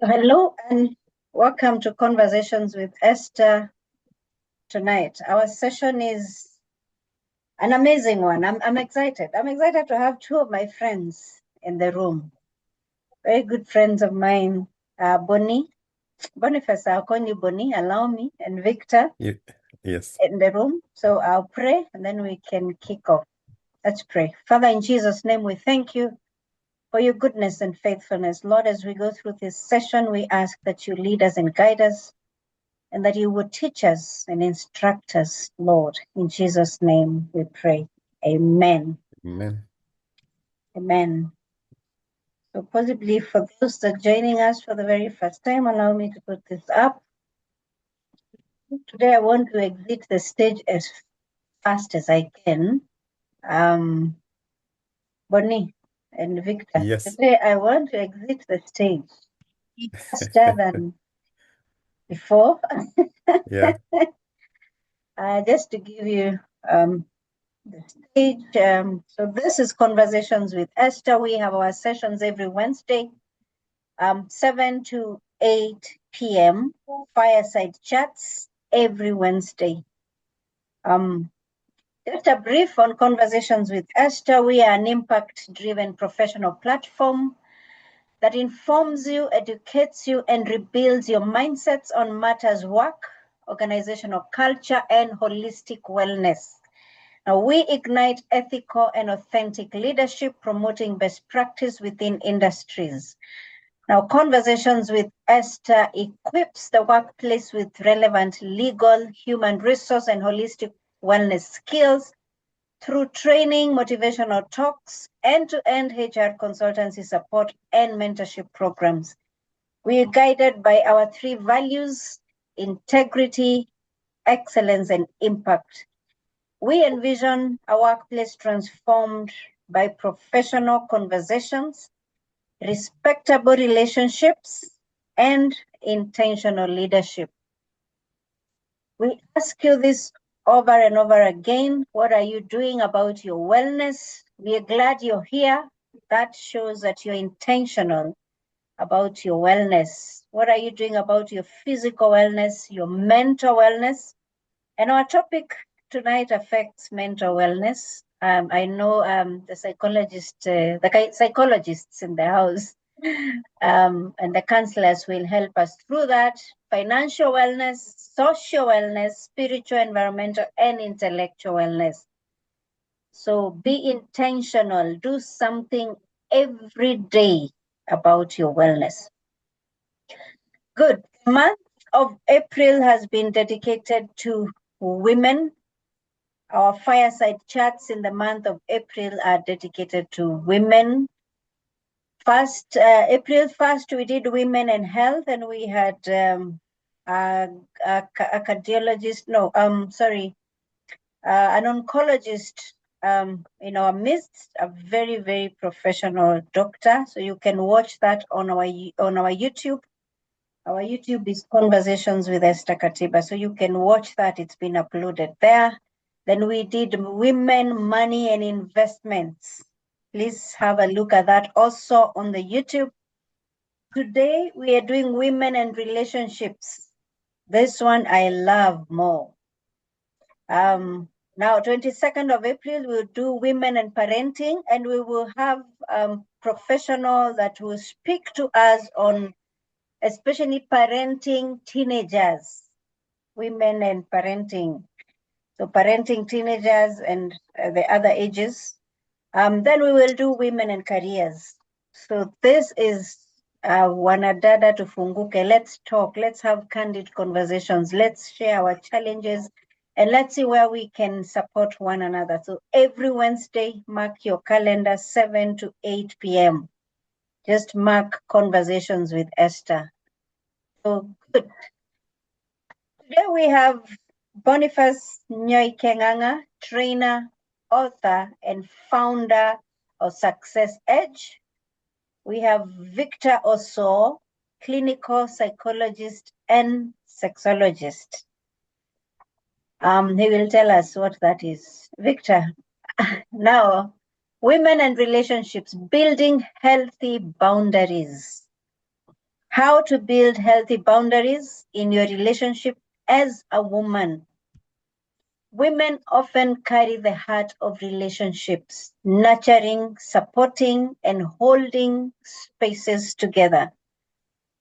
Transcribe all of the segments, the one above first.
Hello and welcome to Conversations with Esther tonight. Our session is an amazing one. I'm excited. I'm excited to have two of my friends in the room. Very good friends of mine, Boniface Akoni Boni, allow me, and Victor Yes. in the room. So I'll pray and then we can kick off. Let's pray. Father, in Jesus' name, we thank you for your goodness and faithfulness. Lord, as we go through this session, we ask that you lead us and guide us, and that you would teach us and instruct us, Lord. In Jesus' name we pray. Amen. Amen. Amen. So possibly for those that are joining us for the very first time, allow me to put this up. Today I want to exit the stage as fast as I can. Bonnie and Victor, Yes. today I want to exit the stage faster than before. Yeah. Just to give you the stage. So this is Conversations with Esther. We have our sessions every Wednesday, 7 to 8 p.m. Fireside chats every Wednesday. Just a brief on Conversations with Esther. We are an impact-driven professional platform that informs you, educates you, and rebuilds your mindsets on matters work, organizational culture, and holistic wellness. Now, we ignite ethical and authentic leadership, promoting best practice within industries. Now, Conversations with Esther equips the workplace with relevant legal, human resource, and holistic wellness skills through training, motivational talks, end-to-end HR consultancy support, and mentorship programs. We are guided by our three values: integrity, excellence, and impact. We envision a workplace transformed by professional conversations, respectable relationships, and intentional leadership. We ask you this over and over again. What are you doing about your wellness? We are glad you're here. That shows that you're intentional about your wellness. What are you doing about your physical wellness, your mental wellness? And our topic tonight affects mental wellness. I know the psychologists in the house and the counselors will help us through that. Financial wellness, social wellness, spiritual, environmental, and intellectual wellness. So be intentional. Do something every day about your wellness. Good. The month of April has been dedicated to women. Our fireside chats in the month of April are dedicated to women. April 1st, we did women and health, and we had an oncologist in our midst, a very, very professional doctor. So you can watch that on our YouTube. Our YouTube is Conversations with Esther Katiba. So you can watch that. It's been uploaded there. Then we did women, money, and investments. Please have a look at that also on the YouTube. Today, we are doing women and relationships. This one I love more. Now, 22nd of April, we'll do women and parenting, and we will have professional that will speak to us on especially parenting teenagers, women and parenting. So parenting teenagers and the other ages. Then we will do women and careers. So this is wanadada tufunguke. Let's talk. Let's have candid conversations. Let's share our challenges and let's see where we can support one another. So every Wednesday, mark your calendar, 7 to 8 p.m. Just mark Conversations with Esther. So good. Today we have Boniface Nyoikenganga, trainer, author, and founder of Success Edge. We have Victor Oso, clinical psychologist and sexologist. He will tell us what that is. Victor, now, women and relationships, building healthy boundaries. how to build healthy boundaries in your relationship as a woman. Women often carry the heart of relationships, nurturing, supporting, and holding spaces together.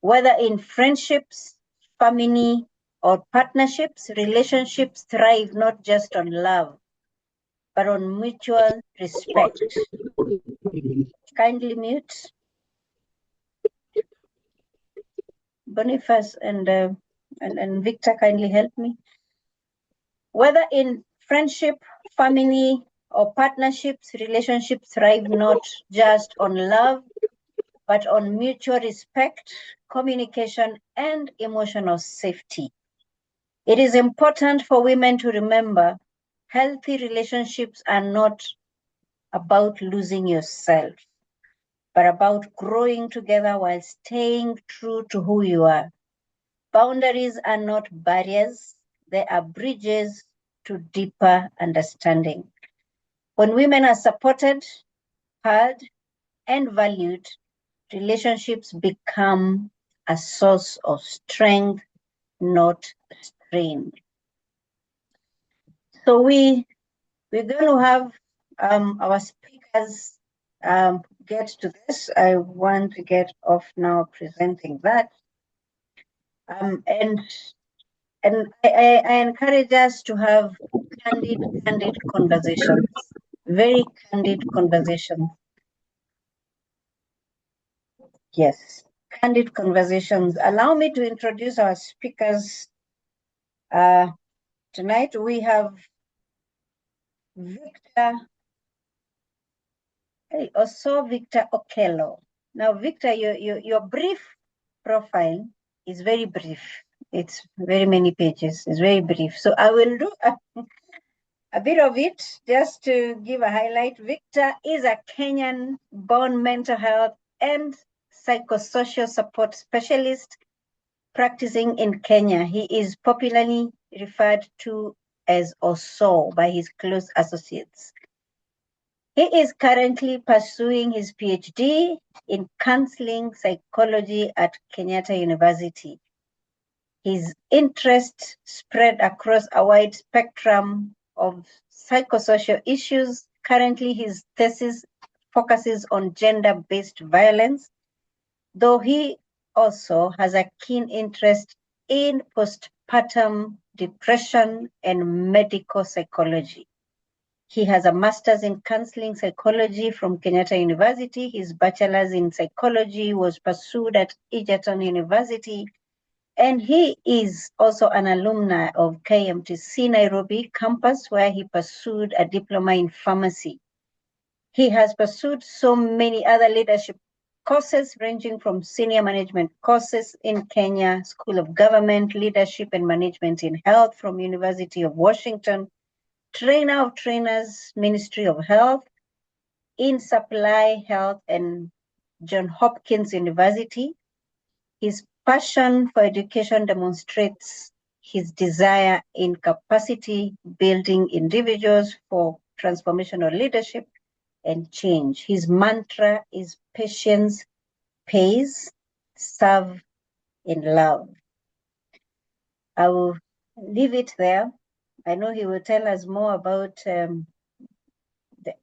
Whether in friendships, family, or partnerships, relationships thrive not just on love, but on mutual respect. Kindly mute. Boniface and Victor, kindly help me. Whether in friendship, family, or partnerships, relationships thrive not just on love, but on mutual respect, communication, and emotional safety. It is important for women to remember healthy relationships are not about losing yourself, but about growing together while staying true to who you are. Boundaries are not barriers, they are bridges to deeper understanding. When women are supported, heard, and valued, relationships become a source of strength, not strain. So we're going to have our speakers get to this. I want to get off now presenting that. And I encourage us to have candid conversations, very candid conversations. Yes, candid conversations. Allow me to introduce our speakers. Tonight we have Victor, also Victor Okello. Now, Victor, your brief profile is very brief. It's very many pages. It's very brief. So I will do a bit of it just to give a highlight. Victor is a Kenyan-born mental health and psychosocial support specialist practicing in Kenya. He is popularly referred to as Oso by his close associates. He is currently pursuing his PhD in counseling psychology at Kenyatta University. His interests spread across a wide spectrum of psychosocial issues. Currently, his thesis focuses on gender-based violence, though he also has a keen interest in postpartum depression and medical psychology. He has a master's in counseling psychology from Kenyatta University. His bachelor's in psychology was pursued at Egerton University. And he is also an alumni of KMTC Nairobi campus, where he pursued a diploma in pharmacy. He has pursued so many other leadership courses, ranging from senior management courses in Kenya, School of Government, Leadership and Management in Health from University of Washington, Trainer of Trainers, Ministry of Health, in Supply Health and John Hopkins University. His passion for education demonstrates his desire in capacity building individuals for transformational leadership and change. His mantra is patience pays, serve in love. I will leave it there. I know he will tell us more about the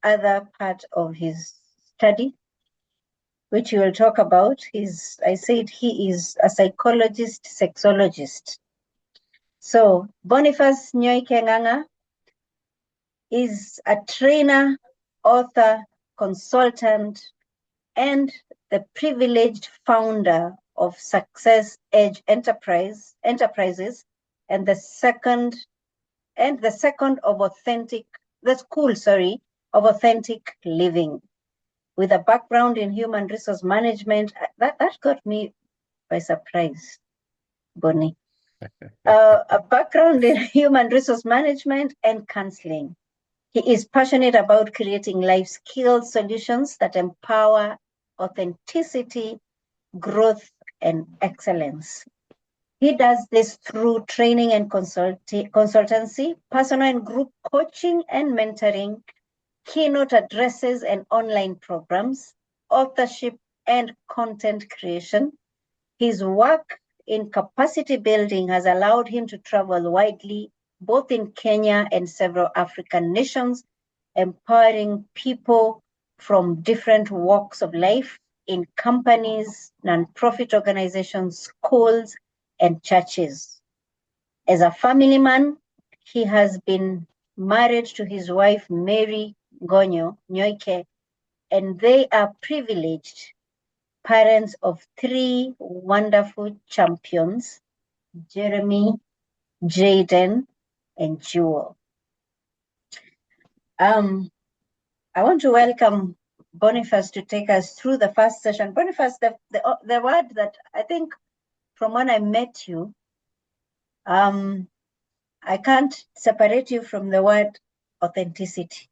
other part of his study, which we will talk about. I said he is a psychologist, sexologist. So Boniface Nyoike Ng'ang'a is a trainer, author, consultant, and the privileged founder of Success Edge Enterprises, and the second of authentic living, with a background in human resource management. That got me by surprise, Bonnie. A background in human resource management and counseling. He is passionate about creating life skill solutions that empower authenticity, growth, and excellence. He does this through training and consultancy, personal and group coaching and mentoring, keynote addresses and online programs, authorship and content creation. His work in capacity building has allowed him to travel widely, both in Kenya and several African nations, empowering people from different walks of life in companies, nonprofit organizations, schools, and churches. As a family man, he has been married to his wife, Mary Gonyo Nyoike, and they are privileged parents of 3 wonderful champions, Jeremy, Jaden, and Jewel. I want to welcome Boniface to take us through the first session. Boniface, the word that I think from when I met you, I can't separate you from the word authenticity.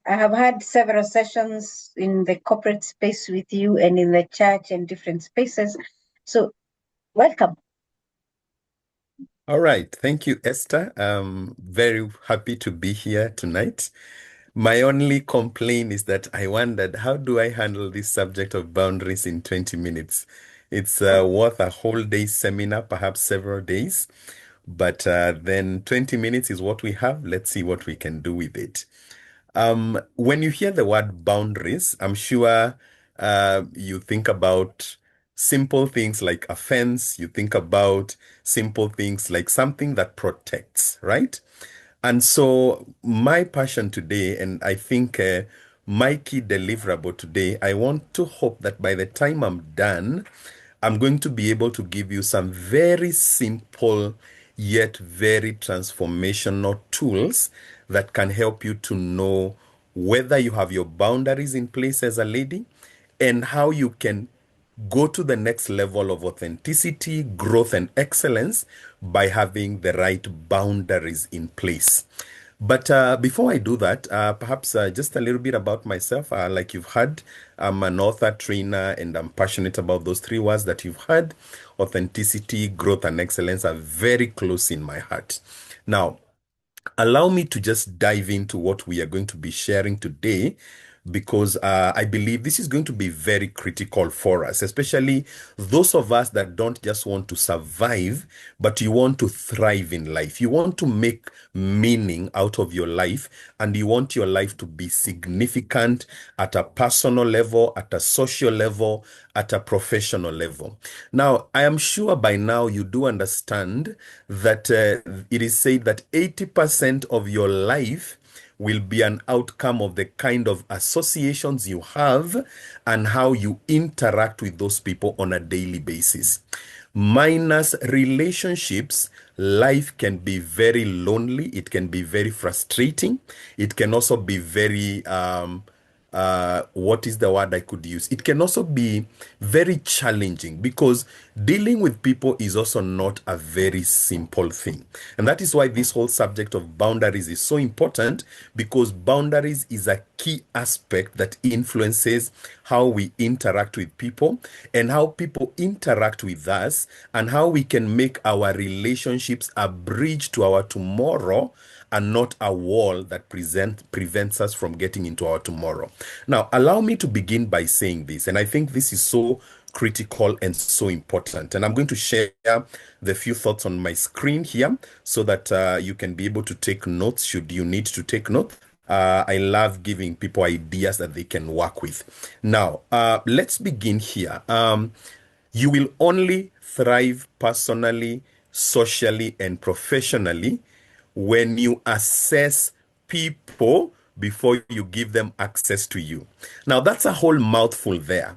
I have had several sessions in the corporate space with you and in the church and different spaces. So welcome. All right. Thank you, Esther. I'm very happy to be here tonight. My only complaint is that I wondered, how do I handle this subject of boundaries in 20 minutes? It's worth a whole day seminar, perhaps several days. But then 20 minutes is what we have. Let's see what we can do with it. When you hear the word boundaries, I'm sure you think about simple things like a fence, you think about simple things like something that protects, right? And so my passion today, and I think my key deliverable today, I want to hope that by the time I'm done, I'm going to be able to give you some very simple yet very transformational tools that can help you to know whether you have your boundaries in place as a lady and how you can go to the next level of authenticity, growth, and excellence by having the right boundaries in place. But before I do that, perhaps just a little bit about myself. Like you've heard, I'm an author, trainer, and I'm passionate about those 3 words that you've heard. Authenticity, growth, and excellence are very close in my heart. Now, allow me to just dive into what we are going to be sharing today, because I believe this is going to be very critical for us, especially those of us that don't just want to survive, but you want to thrive in life. You want to make meaning out of your life, and you want your life to be significant at a personal level, at a social level, at a professional level. Now, I am sure by now you do understand that it is said that 80% of your life will be an outcome of the kind of associations you have and how you interact with those people on a daily basis. Minus relationships, life can be very lonely. It can be very frustrating. It can also be very, what is the word I could use? It can also be very challenging, because dealing with people is also not a very simple thing. And that is why this whole subject of boundaries is so important, because boundaries is a key aspect that influences how we interact with people and how people interact with us, and how we can make our relationships a bridge to our tomorrow and not a wall that prevents us from getting into our tomorrow. Now, allow me to begin by saying this, and I think this is so critical and so important. And I'm going to share the few thoughts on my screen here so that you can be able to take notes should you need to take notes. I love giving people ideas that they can work with. Now, let's begin here. You will only thrive personally, socially, and professionally when you assess people before you give them access to you. Now, that's a whole mouthful there,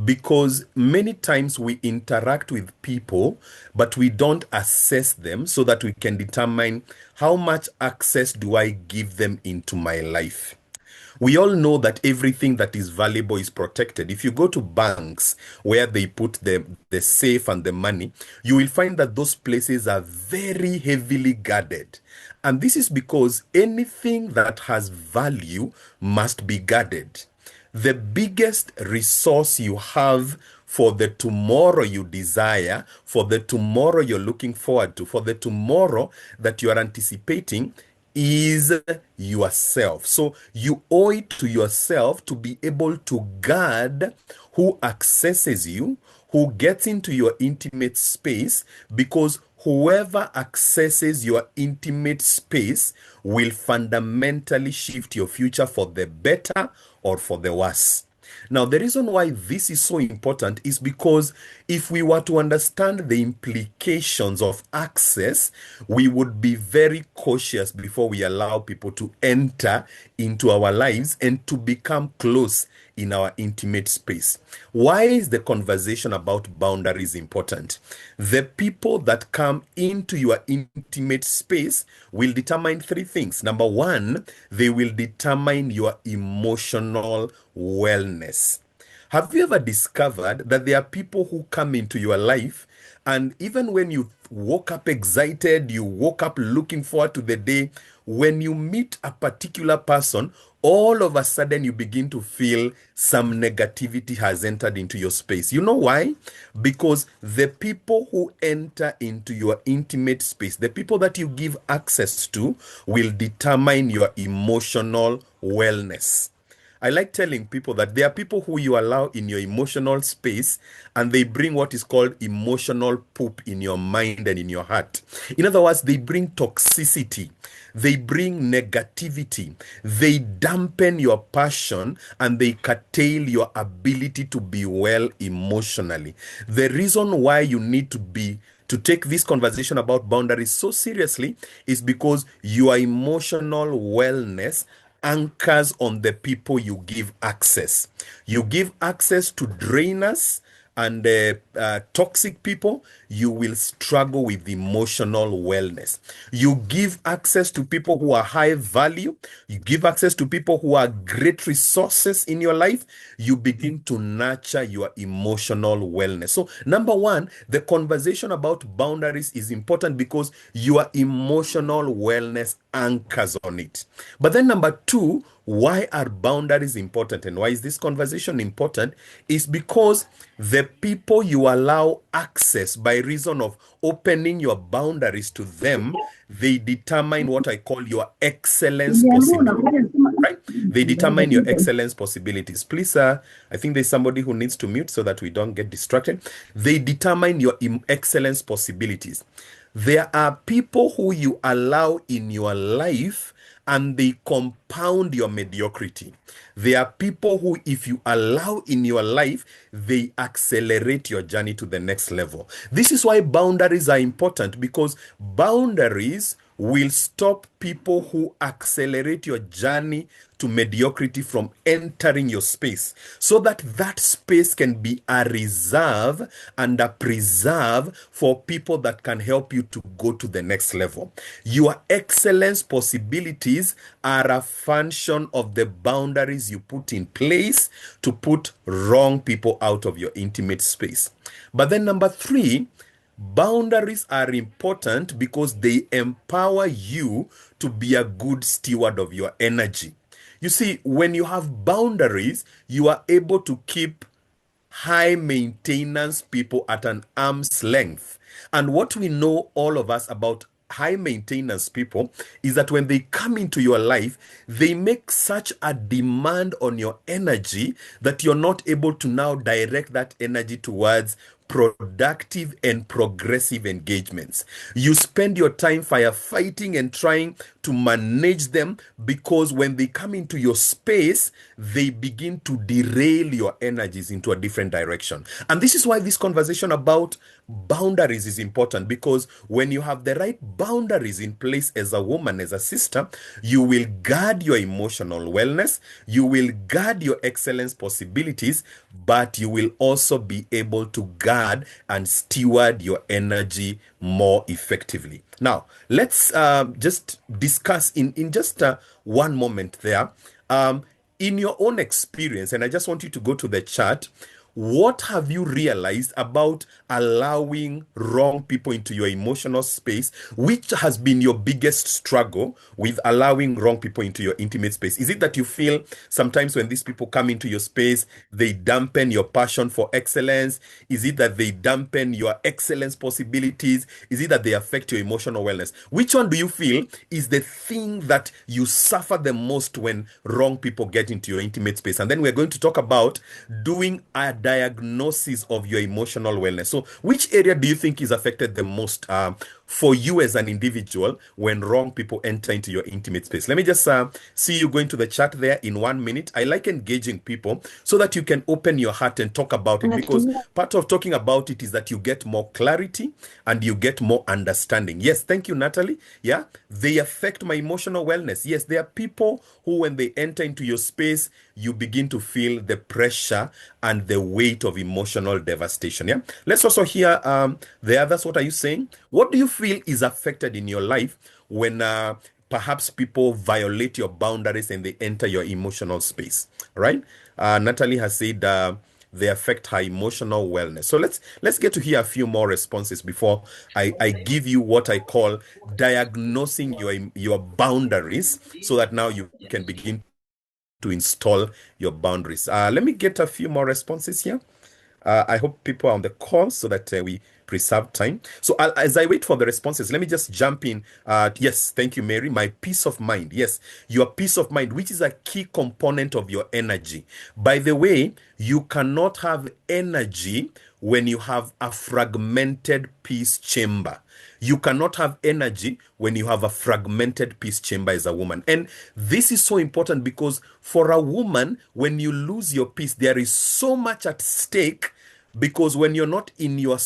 because many times we interact with people, but we don't assess them so that we can determine how much access do I give them into my life. We all know that everything that is valuable is protected. If you go to banks where they put the safe and the money, you will find that those places are very heavily guarded. And this is because anything that has value must be guarded. The biggest resource you have for the tomorrow you desire, for the tomorrow you're looking forward to, for the tomorrow that you are anticipating, is yourself. So you owe it to yourself to be able to guard who accesses you, who gets into your intimate space, because whoever accesses your intimate space will fundamentally shift your future for the better or for the worse. Now, the reason why this is so important is because if we were to understand the implications of access, we would be very cautious before we allow people to enter into our lives and to become close in our intimate space. Why is the conversation about boundaries important? The people that come into your intimate space will determine three things. Number one, they will determine your emotional wellness. Have you ever discovered that there are people who come into your life, and even when you woke up excited, you woke up looking forward to the day, when you meet a particular person, all of a sudden you begin to feel some negativity has entered into your space. You know why? Because the people who enter into your intimate space, the people that you give access to, will determine your emotional wellness. I like telling people that there are people who you allow in your emotional space, and they bring what is called emotional poop in your mind and in your heart. In other words, they bring toxicity, they bring negativity, they dampen your passion, and they curtail your ability to be well emotionally. The reason why you need to take this conversation about boundaries so seriously is because your emotional wellness anchors on the people you give access. You give access to drainers and toxic people, you will struggle with emotional wellness. You give access to people who are high value, you give access to people who are great resources in your life, you begin to nurture your emotional wellness. So, number one, the conversation about boundaries is important because your emotional wellness anchors on it. But then, number two, why are boundaries important and why is this conversation important is because the people you allow access by reason of opening your boundaries to them, they determine what I call your excellence possibilities, right? They determine your excellence possibilities. Please, I think there's somebody who needs to mute so that we don't get distracted. They determine your excellence possibilities. There are people who you allow in your life and they compound your mediocrity. There are people who, if you allow in your life, they accelerate your journey to the next level. This is why boundaries are important, because boundaries will stop people who accelerate your journey to mediocrity from entering your space, so that that space can be a reserve and a preserve for people that can help you to go to the next level. Your excellence possibilities are a function of the boundaries you put in place to put wrong people out of your intimate space. But then number three, boundaries are important because they empower you to be a good steward of your energy. You see, when you have boundaries, you are able to keep high maintenance people at an arm's length. And what we know, all of us, about high maintenance people is that when they come into your life, they make such a demand on your energy that you're not able to now direct that energy towards productive and progressive engagements. You spend your time firefighting and trying to manage them, because when they come into your space, they begin to derail your energies into a different direction. And this is why this conversation about boundaries is important, because when you have the right boundaries in place as a woman, as a sister, you will guard your emotional wellness, you will guard your excellence possibilities, but you will also be able to guard and steward your energy more effectively. Now, let's just discuss in just one moment there, in your own experience, and I just want you to go to the chart. what have you realized about allowing wrong people into your emotional space? Which has been your biggest struggle with allowing wrong people into your intimate space? Is it that you feel sometimes when these people come into your space, they dampen your passion for excellence? Is it that they dampen your excellence possibilities? Is it that they affect your emotional wellness? Which one do you feel is the thing that you suffer the most when wrong people get into your intimate space? And then we're going to talk about doing a diagnosis of your emotional wellness. So, which area do you think is affected the most for you as an individual when wrong people enter into your intimate space? Let me just see you going to the chat there in 1 minute. I like engaging people so that you can open your heart and talk about it, because part of talking about it is that you get more clarity and you get more understanding. Yes, thank you, Natalie. Yeah, they affect my emotional wellness. Yes, there are people who, when they enter into your space, you begin to feel the pressure and the weight of emotional devastation. Yeah, let's also hear the others. What are you saying? What do you feel is affected in your life when perhaps people violate your boundaries and they enter your emotional space? Right? Natalie has said they affect her emotional wellness. So let's get to hear a few more responses before I give you what I call diagnosing your boundaries, so that now you can begin to install your boundaries. Let me get a few more responses here. I hope people are on the call so that we preserve time. So as I wait for the responses, let me just jump in. Yes, thank you, Mary. My peace of mind. Yes, your peace of mind, which is a key component of your energy. By the way, you cannot have energy when you have a fragmented peace chamber. You cannot have energy when you have a fragmented peace chamber as a woman. And this is so important because for a woman, when you lose your peace, there is so much at stake, because when you're not in your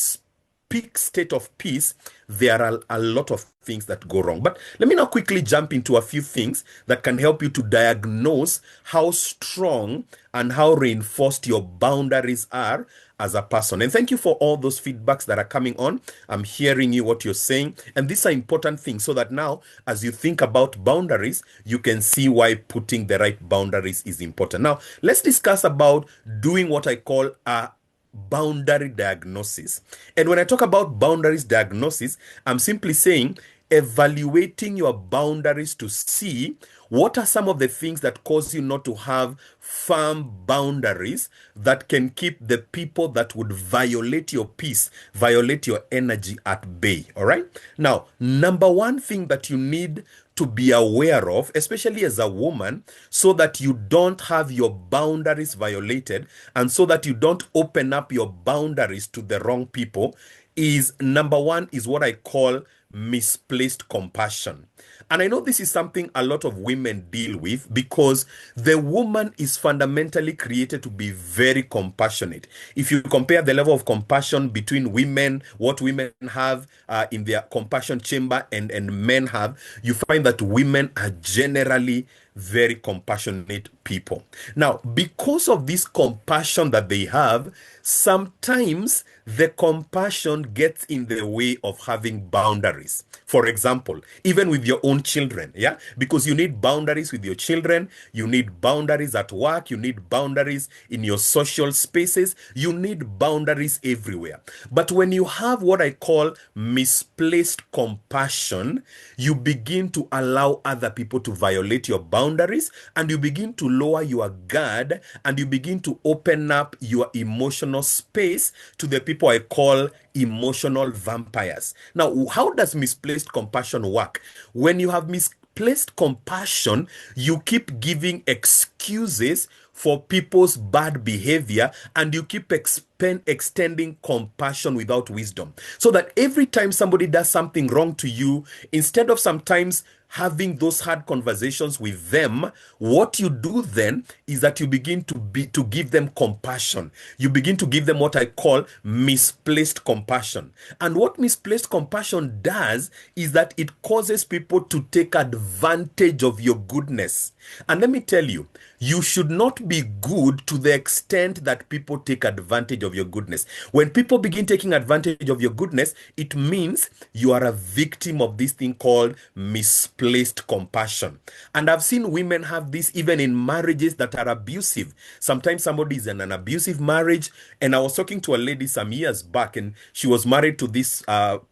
peak state of peace, there are a lot of things that go wrong. But let me now quickly jump into a few things that can help you to diagnose how strong and how reinforced your boundaries are as a person. And thank you for all those feedbacks that are coming on. I'm hearing you, what you're saying. And these are important things, so that now, as you think about boundaries, you can see why putting the right boundaries is important. Now, let's discuss about doing what I call a boundary diagnosis. And when I talk about boundaries diagnosis, I'm simply saying evaluating your boundaries to see what are some of the things that cause you not to have firm boundaries that can keep the people that would violate your peace, violate your energy at bay. All right. Now, number one thing that you need to be aware of, especially as a woman, so that you don't have your boundaries violated and so that you don't open up your boundaries to the wrong people, is number one is what I call misplaced compassion. And I know this is something a lot of women deal with, because the woman is fundamentally created to be very compassionate. If you compare the level of compassion between women, what women have in their compassion chamber and men have, you find that women are generally very compassionate people. Now, because of this compassion that they have, sometimes the compassion gets in the way of having boundaries. For example, even with your own children, yeah? Because you need boundaries with your children, you need boundaries at work, you need boundaries in your social spaces, you need boundaries everywhere. But when you have what I call misplaced compassion, you begin to allow other people to violate your boundaries, and you begin to lower your guard, and you begin to open up your emotional space to the people I call emotional vampires. Now, how does misplaced compassion work? When you have misplaced compassion, you keep giving excuses for people's bad behavior, and you keep extending compassion without wisdom. So that every time somebody does something wrong to you, instead of sometimes having those hard conversations with them, what you do then is that you begin to give them compassion. You begin to give them what I call misplaced compassion. And what misplaced compassion does is that it causes people to take advantage of your goodness. And let me tell you, You should not be good to the extent that people take advantage of your goodness. When people begin taking advantage of your goodness, it means you are a victim of this thing called misplaced compassion. And I've seen women have this even in marriages that are abusive. Sometimes somebody is in an abusive marriage, and I was talking to a lady some years back, and she was married to this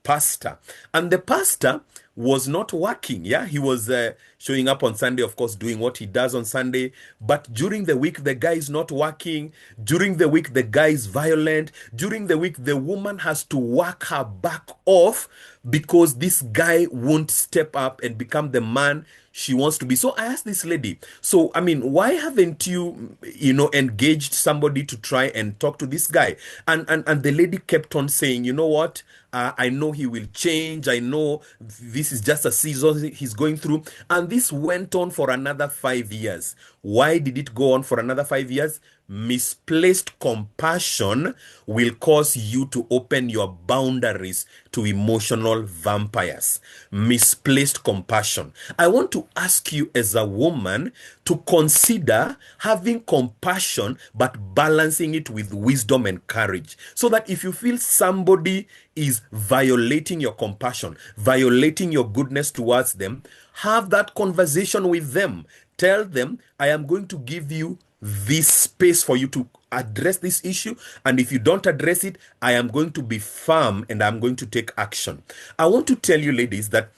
pastor, and the pastor was not working. Yeah, he was showing up on Sunday, of course, doing what he does on Sunday. But during the week, the guy is not working. During the week, the guy is violent. During the week, the woman has to work her back off because this guy won't step up and become the man she wants to be. So I asked this lady, so I mean, why haven't you, engaged somebody to try and talk to this guy? And the lady kept on saying, you know what? I know he will change. I know this is just a season he's going through. And this went on for another 5 years. Why did it go on for another 5 years? Misplaced compassion will cause you to open your boundaries to emotional vampires. Misplaced compassion. I want to ask you as a woman to consider having compassion but balancing it with wisdom and courage, so that if you feel somebody is violating your compassion, violating your goodness towards them, have that conversation with them. Tell them, I am going to give you this space for you to address this issue, and if you don't address it, I am going to be firm and I'm going to take action. I want to tell you, ladies, that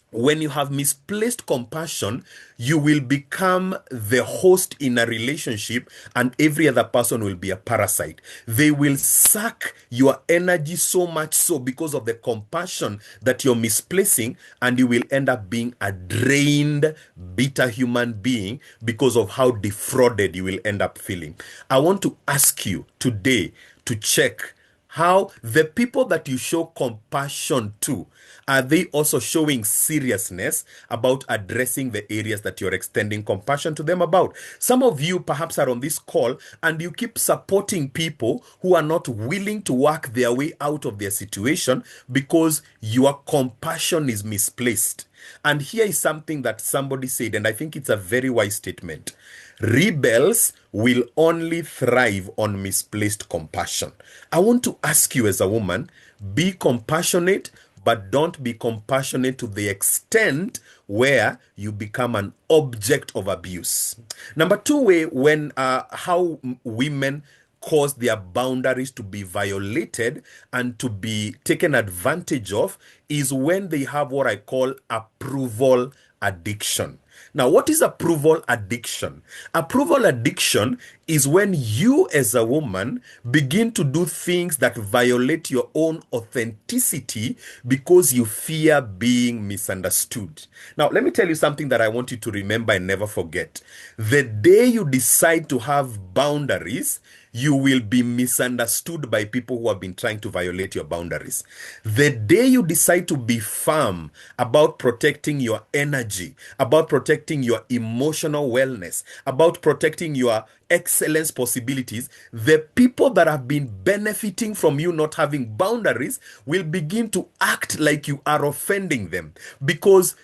when you have misplaced compassion, you will become the host in a relationship, and every other person will be a parasite. They will suck your energy so much so because of the compassion that you're misplacing, and you will end up being a drained, bitter human being because of how defrauded you will end up feeling. I want to ask you today to check how the people that you show compassion to, are they also showing seriousness about addressing the areas that you're extending compassion to them about? Some of you perhaps are on this call and you keep supporting people who are not willing to work their way out of their situation because your compassion is misplaced. And here is something that somebody said, and I think it's a very wise statement. Rebels will only thrive on misplaced compassion. I want to ask you as a woman, be compassionate, but don't be compassionate to the extent where you become an object of abuse. Number two way when how women cause their boundaries to be violated and to be taken advantage of is when they have what I call approval addiction. Now, what is approval addiction? Approval addiction is when you as a woman begin to do things that violate your own authenticity because you fear being misunderstood. Now, let me tell you something that I want you to remember and never forget. The day you decide to have boundaries, you will be misunderstood by people who have been trying to violate your boundaries. The day you decide to be firm about protecting your energy, about protecting your emotional wellness, about protecting your excellence possibilities, the people that have been benefiting from you not having boundaries will begin to act like you are offending them, because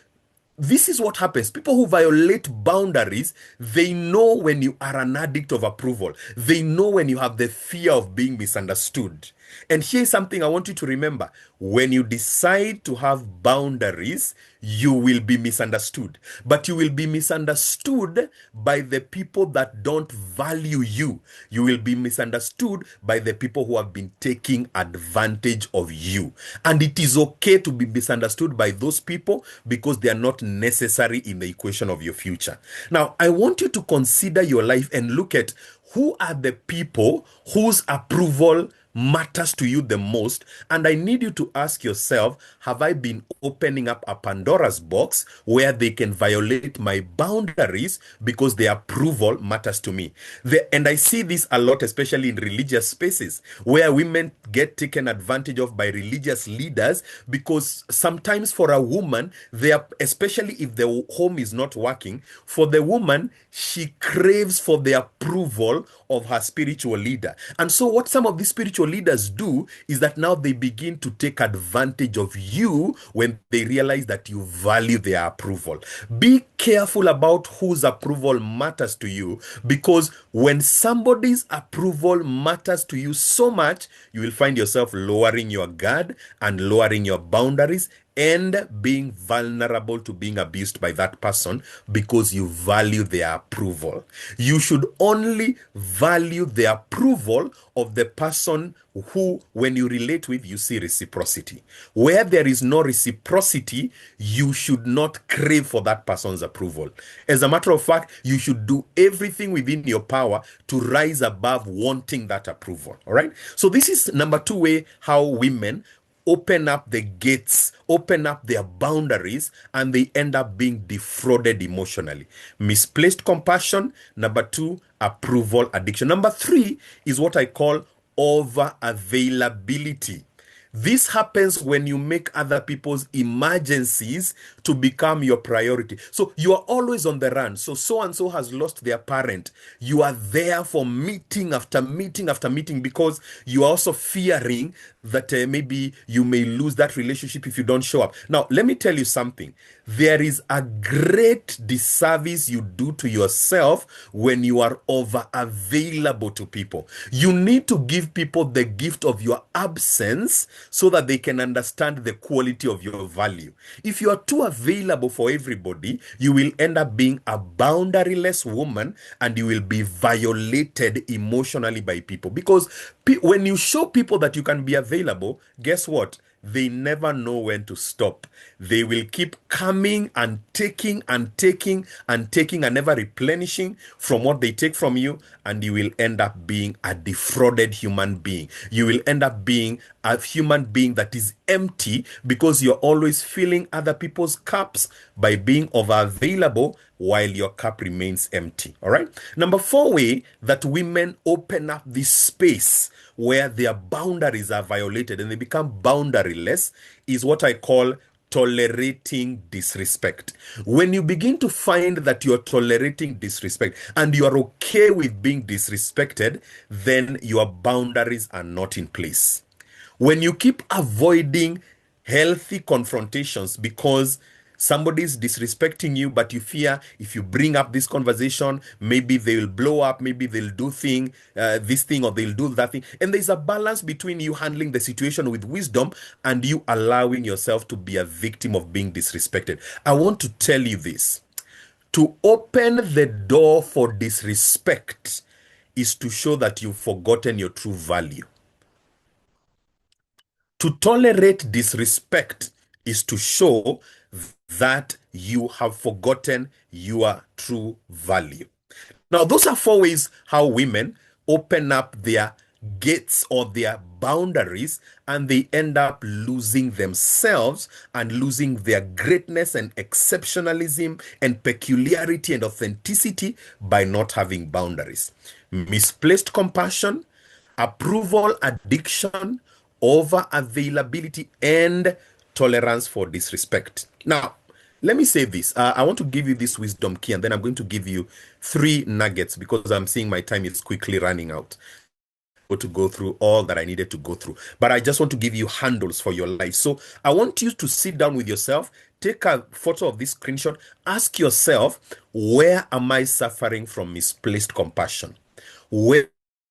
this is what happens. People who violate boundaries, they know when you are an addict of approval. They know when you have the fear of being misunderstood. And here's something I want you to remember. When you decide to have boundaries, you will be misunderstood. But you will be misunderstood by the people that don't value you. You will be misunderstood by the people who have been taking advantage of you. And it is okay to be misunderstood by those people because they are not necessary in the equation of your future. Now, I want you to consider your life and look at who are the people whose approval matters to you the most. And I need you to ask yourself, have I been opening up a Pandora's box where they can violate my boundaries because their approval matters to me? And I see this a lot, especially in religious spaces, where women get taken advantage of by religious leaders, because sometimes for a woman, especially if the home is not working, for the woman, she craves for the approval of her spiritual leader. And so what some of these spiritual spiritual leaders do is that now they begin to take advantage of you when they realize that you value their approval. Be careful about whose approval matters to you, because when somebody's approval matters to you so much, you will find yourself lowering your guard and lowering your boundaries and being vulnerable to being abused by that person because you value their approval. You should only value the approval of the person who, when you relate with, you see reciprocity. Where there is no reciprocity, you should not crave for that person's approval. As a matter of fact, you should do everything within your power to rise above wanting that approval. All right? So this is number 2 way how women open up the gates, open up their boundaries, and they end up being defrauded emotionally. Misplaced compassion. Number 2, approval addiction. Number 3 is what I call over availability. This happens when you make other people's emergencies to become your priority. So you are always on the run. So-and-so has lost their parent. You are there for meeting after meeting after meeting because you are also fearing that maybe you may lose that relationship if you don't show up. Now, let me tell you something. There is a great disservice you do to yourself when you are over available to people. You need to give people the gift of your absence so that they can understand the quality of your value. If you are too available for everybody, you will end up being a boundaryless woman and you will be violated emotionally by people. Because when you show people that you can be available, guess what? They never know when to stop. They will keep coming and taking and taking and taking and never replenishing from what they take from you, and you will end up being a defrauded human being. You will end up being a human being that is empty because you're always filling other people's cups by being over-available while your cup remains empty. All right? Number 4 way that women open up this space where their boundaries are violated and they become boundaryless is what I call tolerating disrespect. When you begin to find that you're tolerating disrespect and you are okay with being disrespected, then your boundaries are not in place. When you keep avoiding healthy confrontations because somebody's disrespecting you, but you fear if you bring up this conversation, maybe they'll blow up, maybe they'll do this thing, or they'll do that thing. And there's a balance between you handling the situation with wisdom and you allowing yourself to be a victim of being disrespected. I want to tell you this. To open the door for disrespect is to show that you've forgotten your true value. To tolerate disrespect is to show that you have forgotten your true value. Now, those are 4 ways how women open up their gates or their boundaries, and they end up losing themselves and losing their greatness and exceptionalism and peculiarity and authenticity by not having boundaries. Misplaced compassion, approval addiction, over availability, and tolerance for disrespect. Now, let me say this. I want to give you this wisdom key, and then I'm going to give you 3 nuggets because I'm seeing my time is quickly running out to go through all that I needed to go through. But I just want to give you handles for your life. So I want you to sit down with yourself, take a photo of this screenshot, ask yourself, where am I suffering from misplaced compassion? Where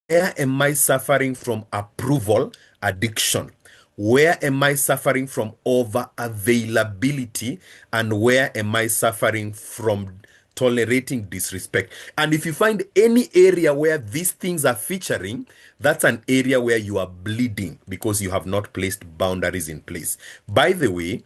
am I suffering from approval addiction? Where am I suffering from over availability? And where am I suffering from tolerating disrespect? And if you find any area where these things are featuring, that's an area where you are bleeding because you have not placed boundaries in place. By the way,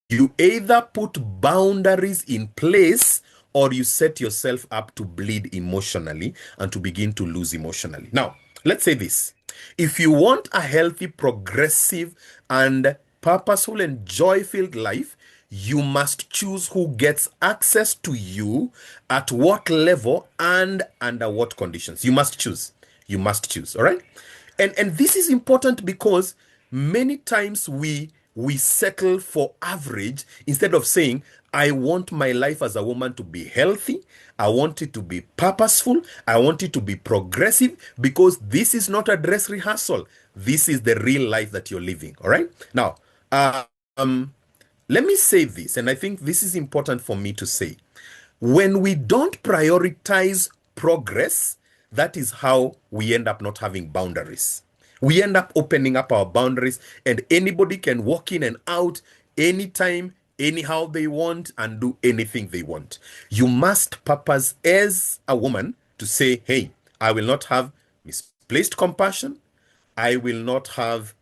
you either put boundaries in place or you set yourself up to bleed emotionally and to begin to lose emotionally. Now, let's say this. If you want a healthy, progressive, and purposeful and joy-filled life, you must choose who gets access to you, at what level, and under what conditions. You must choose. You must choose, all right? And this is important because many times we we settle for average instead of saying, I want my life as a woman to be healthy. I want it to be purposeful. I want it to be progressive, because this is not a dress rehearsal. This is the real life that you're living. All right. Now, let me say this, and I think this is important for me to say. When we don't prioritize progress, that is how we end up not having boundaries. We end up opening up our boundaries, and anybody can walk in and out anytime, anyhow they want, and do anything they want. You must purpose as a woman to say, hey, I will not have misplaced compassion. I will not have,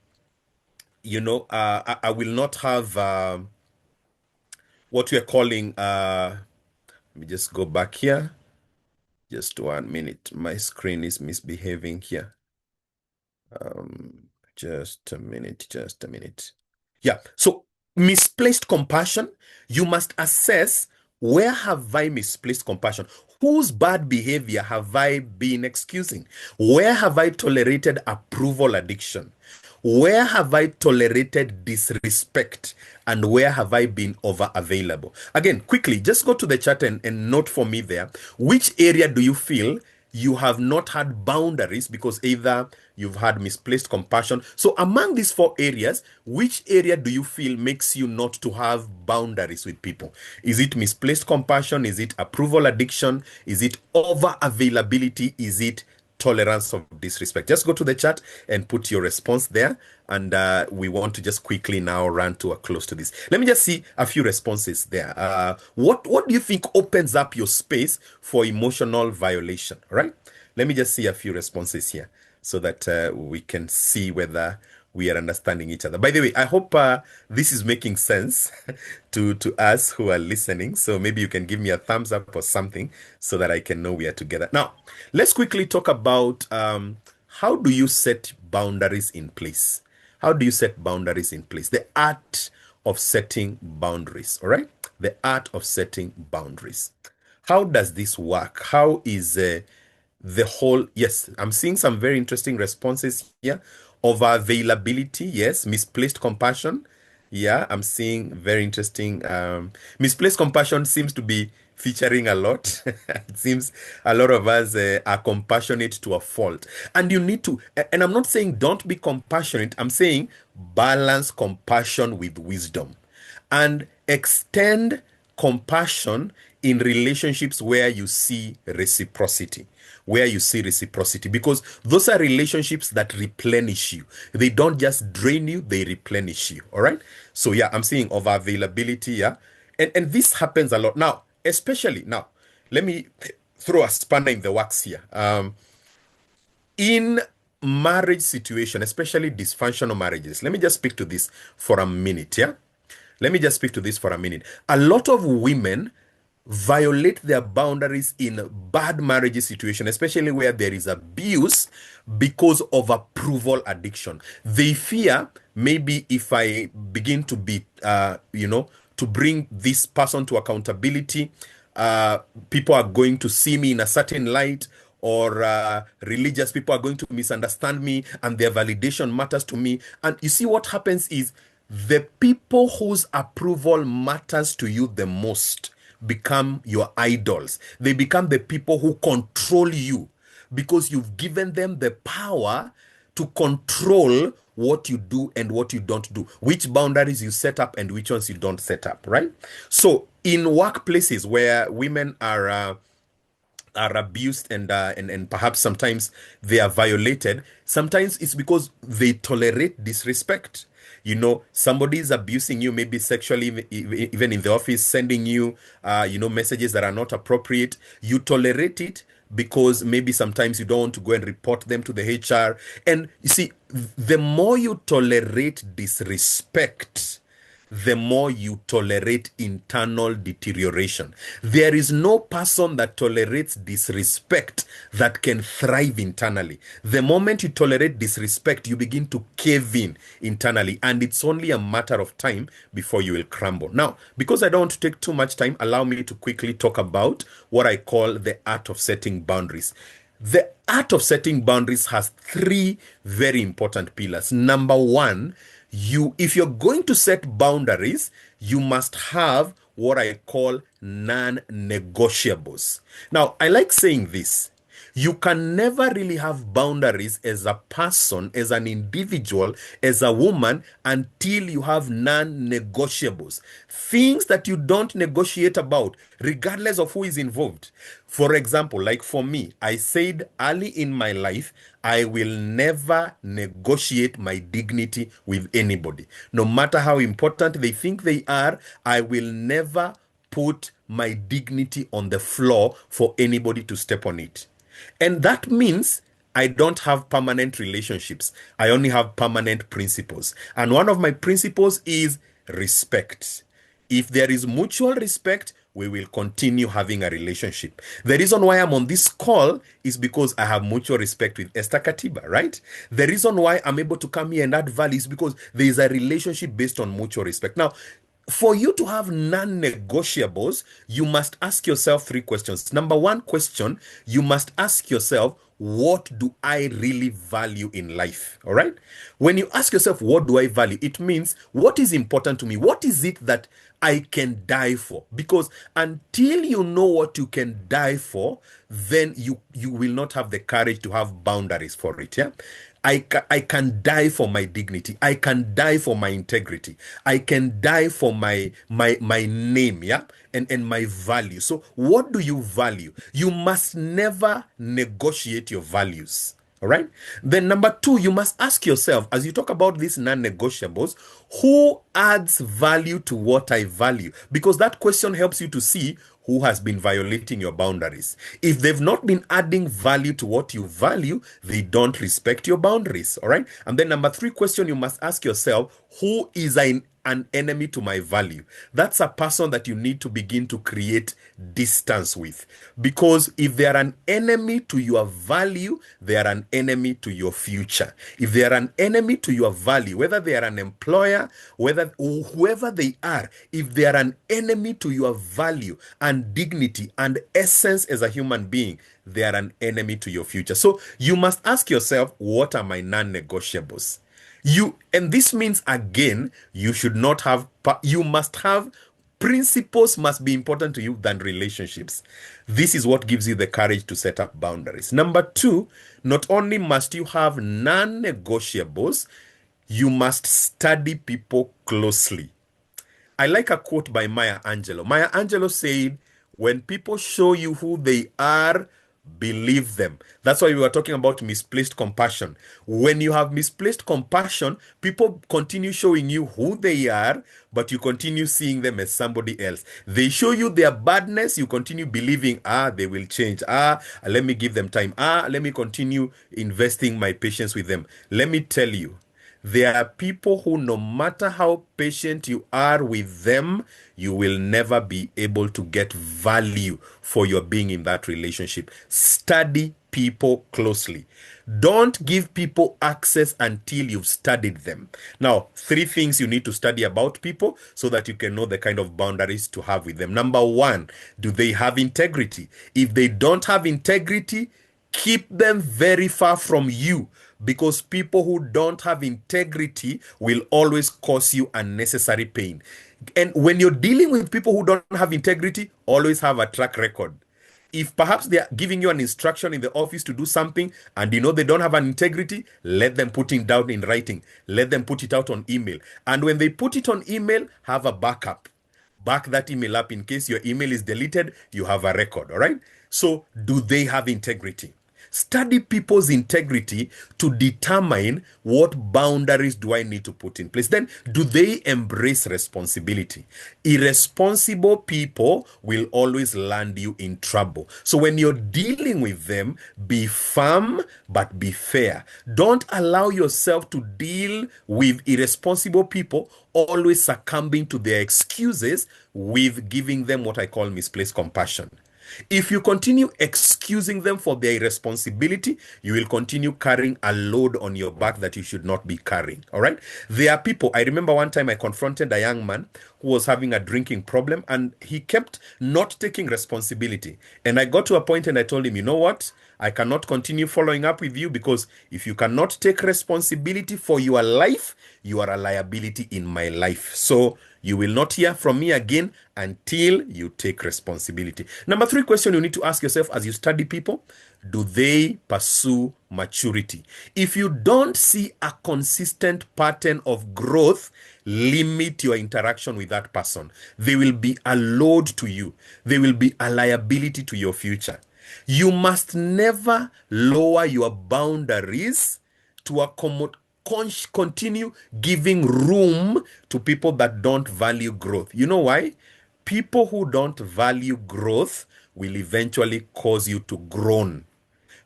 I will not have what we are calling, let me just go back here. Just 1 minute. My screen is misbehaving here. Just a minute. Yeah. So misplaced compassion, you must assess, where have I misplaced compassion? Whose bad behavior have I been excusing? Where have I tolerated approval addiction? Where have I tolerated disrespect? And where have I been over available? Again, quickly, just go to the chat and note for me there. Which area do you feel you have not had boundaries because either you've had misplaced compassion? So among these 4 areas, which area do you feel makes you not to have boundaries with people? Is it misplaced compassion? Is it approval addiction? Is it over availability? Is it tolerance of disrespect? Just go to the chat and put your response there, and we want to just quickly now run to a close to this. Let me just see a few responses there. What do you think opens up your space for emotional violation? All right, let me just see a few responses here so that we can see whether we are understanding each other. By the way, I hope this is making sense to us who are listening. So maybe you can give me a thumbs up or something so that I can know we are together. Now, let's quickly talk about how do you set boundaries in place? How do you set boundaries in place? The art of setting boundaries, all right? The art of setting boundaries. How does this work? How is the whole, yes, I'm seeing some very interesting responses here. Over availability, yes. Misplaced compassion, yeah, I'm seeing very interesting. Misplaced compassion seems to be featuring a lot. It seems a lot of us are compassionate to a fault. And you need to, and I'm not saying don't be compassionate, I'm saying balance compassion with wisdom and extend compassion in relationships where you see reciprocity. Because those are relationships that replenish you. They don't just drain you, they replenish you. All right. So yeah, I'm seeing over availability. Yeah. And this happens a lot now, especially now. Let me throw a spanner in the works here. In marriage situation, especially dysfunctional marriages, let me just speak to this for a minute. Yeah. Let me just speak to this for a minute. A lot of women violate their boundaries in bad marriage situation, especially where there is abuse, because of approval addiction. They fear, maybe if I begin to be, to bring this person to accountability, people are going to see me in a certain light, or religious people are going to misunderstand me, and their validation matters to me. And you see, what happens is the people whose approval matters to you the most become your idols. They become the people who control you, because you've given them the power to control what you do and what you don't do, which boundaries you set up and which ones you don't set up, right? So in workplaces where women are abused and perhaps sometimes they are violated, sometimes it's because they tolerate disrespect. Somebody is abusing you, maybe sexually, even in the office, sending you, messages that are not appropriate. You tolerate it because maybe sometimes you don't want to go and report them to the HR. And you see, the more you tolerate disrespect, the more you tolerate internal deterioration. There is no person that tolerates disrespect that can thrive internally. The moment you tolerate disrespect, you begin to cave in internally, and it's only a matter of time before you will crumble. Now, because I don't want to take too much time, allow me to quickly talk about what I call the art of setting boundaries. The art of setting boundaries has 3 very important pillars. Number 1, if you're going to set boundaries, you must have what I call non-negotiables. Now, I like saying this. You can never really have boundaries as a person, as an individual, as a woman, until you have non-negotiables. Things that you don't negotiate about, regardless of who is involved. For example, like for me, I said early in my life, I will never negotiate my dignity with anybody. No matter how important they think they are, I will never put my dignity on the floor for anybody to step on it. And that means I don't have permanent relationships. I only have permanent principles. And one of my principles is respect. If there is mutual respect, we will continue having a relationship. The reason why I'm on this call is because I have mutual respect with Esther Katiba, right? The reason why I'm able to come here and add value is because there is a relationship based on mutual respect. Now, for you to have non-negotiables, you must ask yourself 3 questions. Number 1 question, you must ask yourself, what do I really value in life? All right? When you ask yourself, what do I value? It means, what is important to me? What is it that I can die for? Because until you know what you can die for, then you will not have the courage to have boundaries for it. Yeah. I can die for my dignity. I can die for my integrity. I can die for my name, yeah, and my value. So what do you value? You must never negotiate your values. All right. Then number 2, you must ask yourself, as you talk about these non-negotiables, who adds value to what I value? Because that question helps you to see who has been violating your boundaries. If they've not been adding value to what you value, they don't respect your boundaries. All right. And then number 3 question you must ask yourself, who is an enemy to my value? That's a person that you need to begin to create distance with. Because if they are an enemy to your value, they are an enemy to your future. If they are an enemy to your value, whether they are an employer, whoever they are, if they are an enemy to your value and dignity and essence as a human being, they are an enemy to your future. So you must ask yourself, what are my non-negotiables? And this means, again, you must have principles must be important to you than relationships. This is what gives you the courage to set up boundaries. Number 2, not only must you have non-negotiables, you must study people closely. I like a quote by Maya Angelou. Maya Angelou said, when people show you who they are, believe them. That's why we were talking about misplaced compassion. When you have misplaced compassion, people continue showing you who they are, but you continue seeing them as somebody else. They show you their badness, you continue believing, they will change. Let me give them time. Let me continue investing my patience with them. Let me tell you, there are people who, no matter how patient you are with them, you will never be able to get value for your being in that relationship. Study people closely. Don't give people access until you've studied them. Now, 3 things you need to study about people so that you can know the kind of boundaries to have with them. Number 1, do they have integrity? If they don't have integrity, keep them very far from you, because people who don't have integrity will always cause you unnecessary pain. And when you're dealing with people who don't have integrity, always have a track record. If perhaps they are giving you an instruction in the office to do something and you know they don't have an integrity, let them put it down in writing. Let them put it out on email. And when they put it on email, have a backup. Back that email up in case your email is deleted, you have a record, all right? So do they have integrity? Study people's integrity to determine what boundaries do I need to put in place. Then, do they embrace responsibility? Irresponsible people will always land you in trouble. So when you're dealing with them, be firm, but be fair. Don't allow yourself to deal with irresponsible people, always succumbing to their excuses with giving them what I call misplaced compassion. If you continue excusing them for their irresponsibility, you will continue carrying a load on your back that you should not be carrying. All right. There are people. I remember one time I confronted a young man who was having a drinking problem and he kept not taking responsibility. And I got to a point and I told him, you know what? I cannot continue following up with you because if you cannot take responsibility for your life, you are a liability in my life. So you will not hear from me again until you take responsibility. Number 3 question you need to ask yourself as you study people: do they pursue maturity? If you don't see a consistent pattern of growth, limit your interaction with that person. They will be a load to you. They will be a liability to your future. You must never lower your boundaries to continue giving room to people that don't value growth. You know why? People who don't value growth will eventually cause you to groan.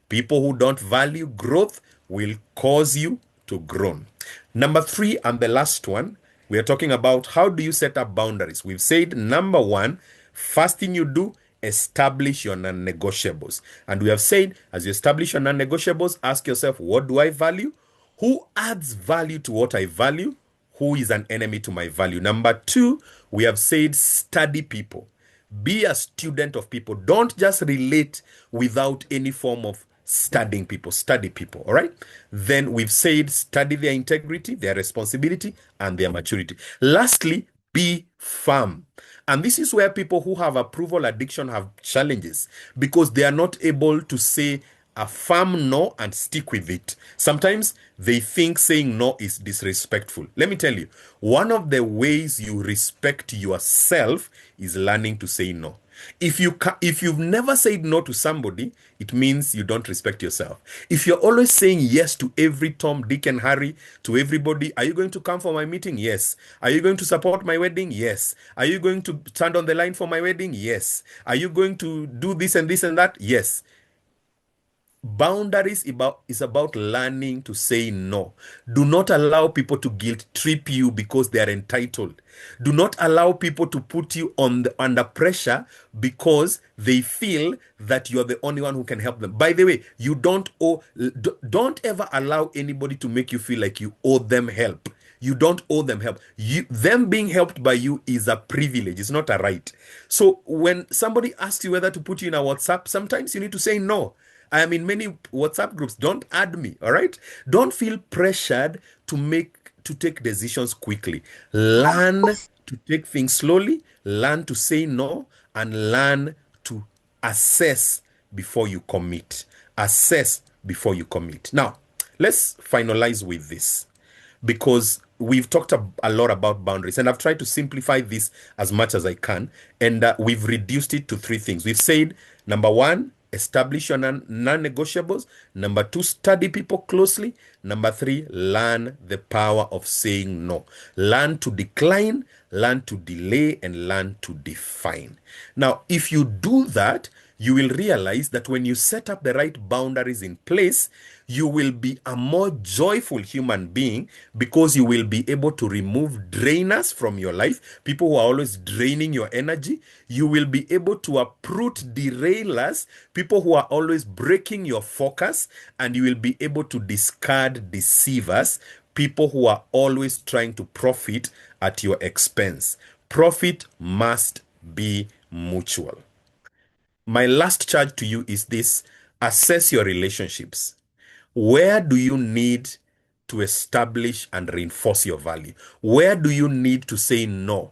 People who don't value growth will cause you to groan. Number 3, and the last one, we are talking about how do you set up boundaries. We've said number 1, first thing you do, establish your non-negotiables. And we have said, as you establish your non-negotiables, ask yourself, what do I value? Who adds value to what I value? Who is an enemy to my value? Number 2, we have said, study people. Be a student of people. Don't just relate without any form of studying people. Study people, all right? Then we've said study their integrity, their responsibility, and their maturity. Lastly, be firm. And this is where people who have approval addiction have challenges because they are not able to say a firm no and stick with it. Sometimes they think saying no is disrespectful. Let me tell you, one of the ways you respect yourself is learning to say no. If you've never said no to somebody, it means you don't respect yourself. If you're always saying yes to every Tom, Dick, and Harry, to everybody, are you going to come for my meeting? Yes. Are you going to support my wedding? Yes. Are you going to stand on the line for my wedding? Yes. Are you going to do this and this and that? Yes. Boundaries is about learning to say no. Do not allow people to guilt trip you because they are entitled. Do not allow people to put you under pressure because they feel that you are the only one who can help them. By the way, you don't ever allow anybody to make you feel like you owe them help. You don't owe them help. Them being helped by you is a privilege. It's not a right. So when somebody asks you whether to put you in a WhatsApp, sometimes you need to say no. I am in many WhatsApp groups. Don't add me, all right? Don't feel pressured to take decisions quickly. Learn to take things slowly, learn to say no, and learn to assess before you commit. Assess before you commit. Now, let's finalize with this because we've talked a lot about boundaries and I've tried to simplify this as much as I can. And we've reduced it to 3 things. We've said, number 1, establish your non-negotiables. Number 2, study people closely. Number 3, learn the power of saying no. Learn to decline, learn to delay, and learn to define. Now, if you do that, you will realize that when you set up the right boundaries in place, you will be a more joyful human being because you will be able to remove drainers from your life, people who are always draining your energy. You will be able to uproot derailers, people who are always breaking your focus, and you will be able to discard deceivers, people who are always trying to profit at your expense. Profit must be mutual. My last charge to you is this: assess your relationships. Where do you need to establish and reinforce your value? Where do you need to say no?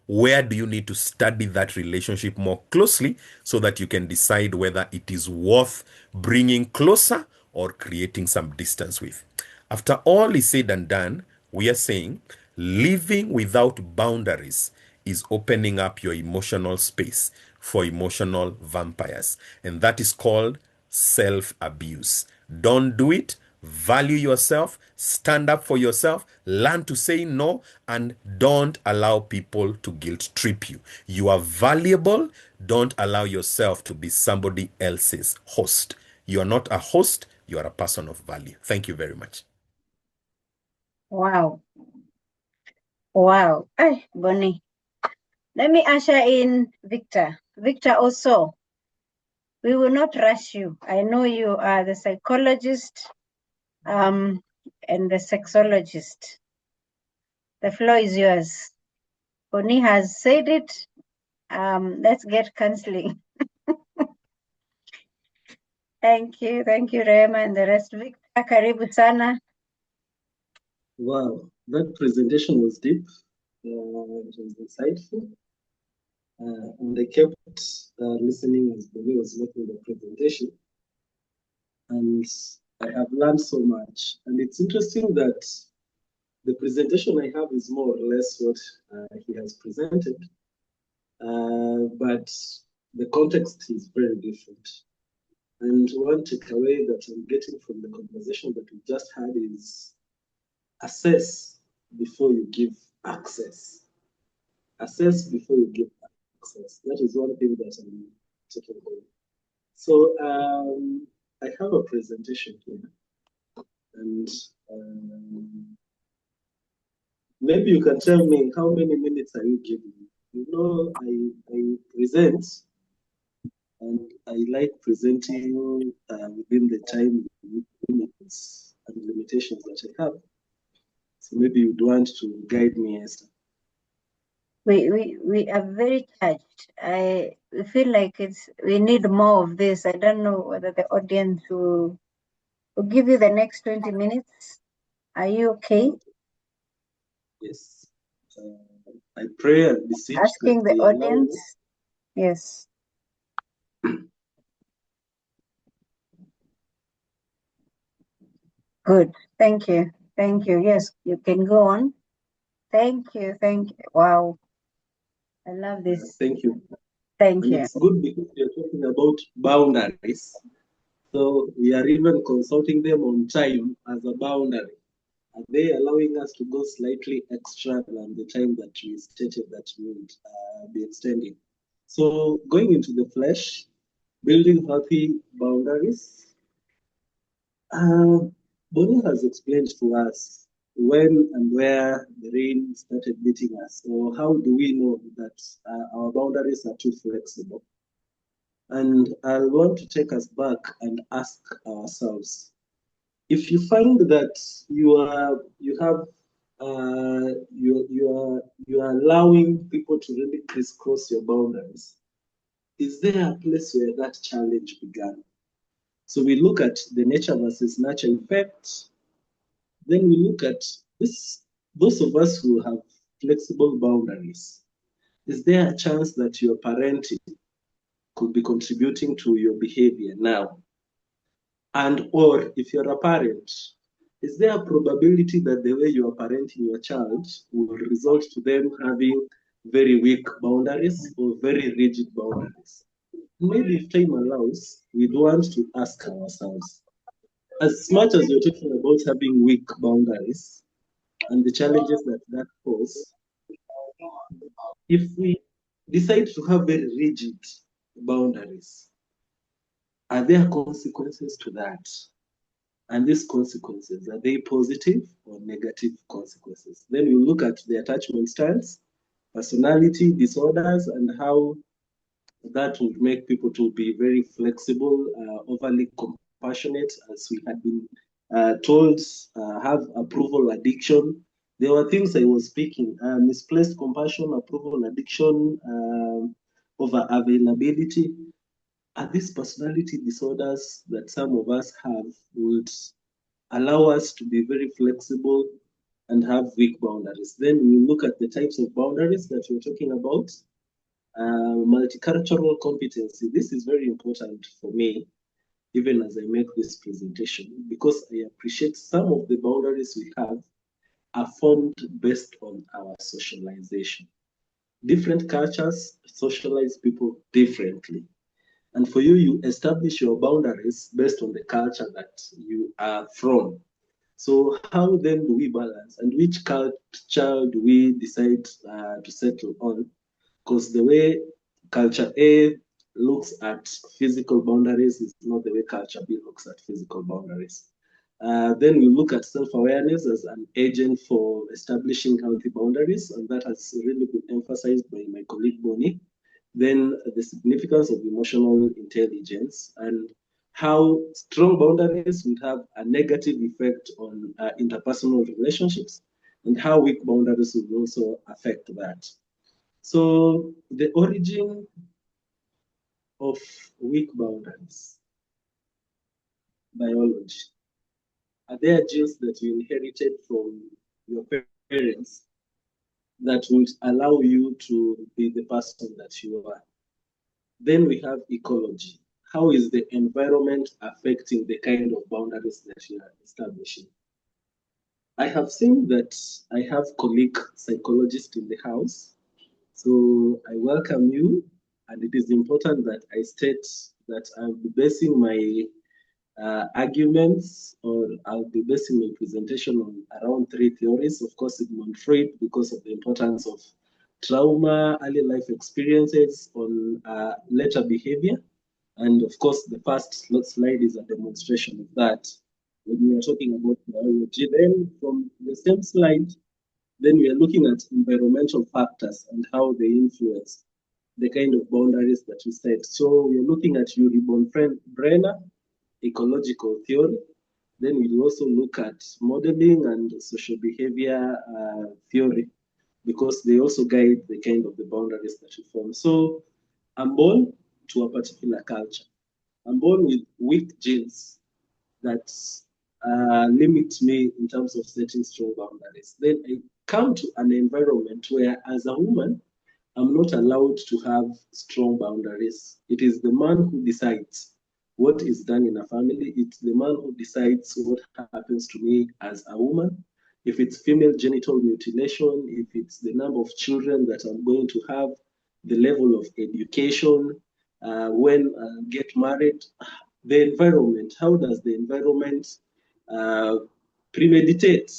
Where do you need to study that relationship more closely so that you can decide whether it is worth bringing closer or creating some distance with? After all is said and done, we are saying living without boundaries is opening up your emotional space for emotional vampires. And that is called self-abuse. Don't do it. Value yourself. Stand up for yourself. Learn to say no. And don't allow people to guilt trip you. You are valuable. Don't allow yourself to be somebody else's host. You are not a host. You are a person of value. Thank you very much. Wow. Wow. Ay, Bonnie. Let me usher in Victor. Victor also, We will not rush you. I know you are the psychologist and the sexologist. The floor is yours. Boni has said it. Let's get counseling. Thank you, Rema and the rest. Victor, karibu sana. Wow, that presentation was deep. It was insightful. And I kept listening as Boni was making the presentation. And I have learned so much. And it's interesting that the presentation I have is more or less what he has presented. But the context is very different. And one takeaway that I'm getting from the conversation that we just had is assess before you give access. Assess before you give access. That is one thing that I'm taking home. So I have a presentation here. And maybe you can tell me how many minutes are you giving me? You know, I present and I like presenting within the time limits and limitations that I have. So maybe you'd want to guide me, Esther. We are very touched. I feel like we need more of this. I don't know whether the audience will give you the next 20 minutes. Are you okay? Yes. I pray and beseech asking the audience. Yes. Good. Thank you. Thank you. Yes, you can go on. Thank you. Thank you. Wow. I love this. Thank you. Thank and you. It's good because we are talking about boundaries. So we are even consulting them on time as a boundary. Are they allowing us to go slightly extra than the time that we stated that we would be extending? So going into the flesh, building healthy boundaries. Boni has explained to us when and where the rain started beating us. So how do we know that our boundaries are too flexible? And I want to take us back and ask ourselves, if you find that you are allowing people to really crisscross your boundaries, is there a place where that challenge began? So we look at the nature versus nurture effect. Then we look at this, those of us who have flexible boundaries. Is there a chance that your parenting could be contributing to your behavior now? And or if you're a parent, is there a probability that the way you are parenting your child will result to them having very weak boundaries or very rigid boundaries? Maybe if time allows, we'd want to ask ourselves, as much as you're talking about having weak boundaries and the challenges that that pose, if we decide to have very rigid boundaries, are there consequences to that? And these consequences, are they positive or negative consequences? Then we look at the attachment styles, personality disorders, and how that would make people to be very flexible, overly compassionate, as we had been told, have approval addiction. There were things I was speaking, misplaced compassion, approval addiction, over availability. Are these personality disorders that some of us have would allow us to be very flexible and have weak boundaries? Then we look at the types of boundaries that we're talking about. Multicultural competency. This is very important for me, even as I make this presentation, because I appreciate some of the boundaries we have are formed based on our socialization. Different cultures socialize people differently. And for you, you establish your boundaries based on the culture that you are from. So how then do we balance, and which culture do we decide to settle on? Because the way culture A looks at physical boundaries is not the way culture B looks at physical boundaries. Then we look at self-awareness as an agent for establishing healthy boundaries, and that has really been emphasized by my colleague Boni. then the significance of emotional intelligence, and how strong boundaries will have a negative effect on interpersonal relationships, and how weak boundaries will also affect that. So the origin of weak boundaries, biology. Are there genes that you inherited from your parents that would allow you to be the person that you are? Then we have ecology. How is the environment affecting the kind of boundaries that you are establishing? I have seen that I have colleague psychologists in the house. So I welcome you, and it is important that I state that I'll be basing my arguments, or I'll be basing my presentation on around 3 theories. Of course, Sigmund Freud, because of the importance of trauma, early life experiences on later behavior. And of course, the first slide is a demonstration of that. When we are talking about biology, then from the same slide, then we are looking at environmental factors and how they influence the kind of boundaries that we set. So we are looking at Yuri Brenner, ecological theory. Then we'll also look at modeling and social behavior theory, because they also guide the kind of the boundaries that we form. So I'm born to a particular culture. I'm born with weak genes that limit me in terms of setting strong boundaries. Then I come to an environment where, as a woman, I'm not allowed to have strong boundaries. It is the man who decides what is done in a family. It's the man who decides what happens to me as a woman. If it's female genital mutilation, if it's the number of children that I'm going to have, the level of education, when I get married, the environment, how does the environment premeditate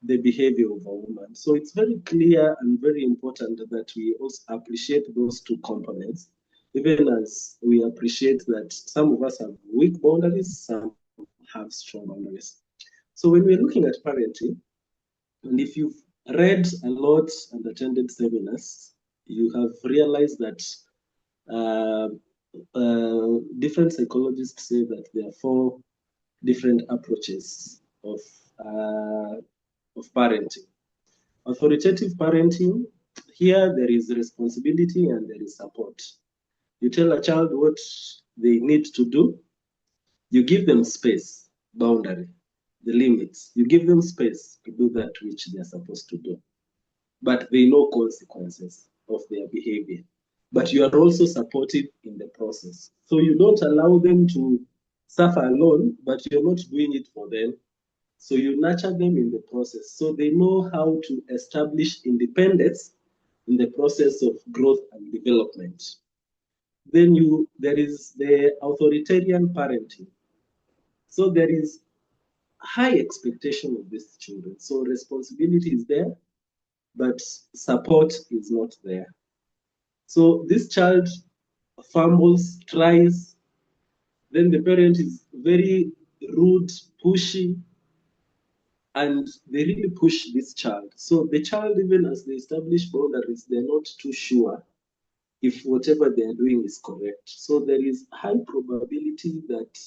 the behavior of a woman? So it's very clear and very important that we also appreciate those two components, even as we appreciate that some of us have weak boundaries, some have strong boundaries. So when we're looking at parenting, and if you've read a lot and attended seminars, you have realized that different psychologists say that there are 4 different approaches of parenting. Authoritative parenting, here there is responsibility and there is support. You tell a child what they need to do, you give them space, boundary, the limits. You give them space to do that which they're supposed to do. But they know consequences of their behavior. But you are also supportive in the process. So you don't allow them to suffer alone, but you're not doing it for them. So you nurture them in the process. So they know how to establish independence in the process of growth and development. Then there is the authoritarian parenting. So there is high expectation of these children. So responsibility is there, but support is not there. So this child fumbles, tries, then the parent is very rude, pushy, and they really push this child. So the child, even as they establish boundaries, they're not too sure if whatever they are doing is correct. So there is high probability that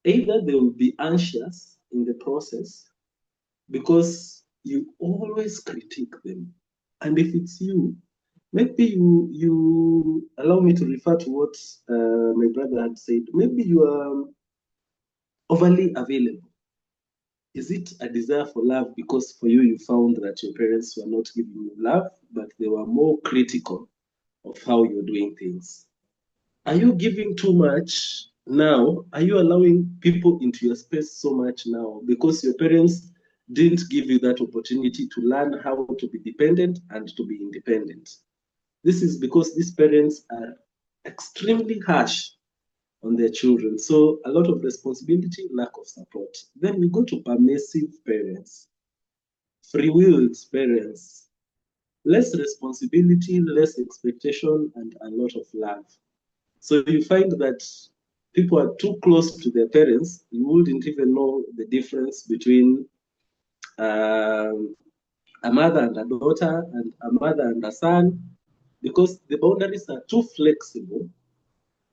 either they will be anxious in the process because you always critique them. And if it's you, maybe you allow me to refer to what my brother had said. Maybe you are overly available. Is it a desire for love because for you found that your parents were not giving you love, but they were more critical of how you're doing things? Are you giving too much now? Are you allowing people into your space so much now because your parents didn't give you that opportunity to learn how to be dependent and to be independent? This is because these parents are extremely harsh on their children. So a lot of responsibility, lack of support. Then we go to permissive parents, free-willed parents, less responsibility, less expectation, and a lot of love. So you find that people are too close to their parents. You wouldn't even know the difference between a mother and a daughter and a mother and a son, because the boundaries are too flexible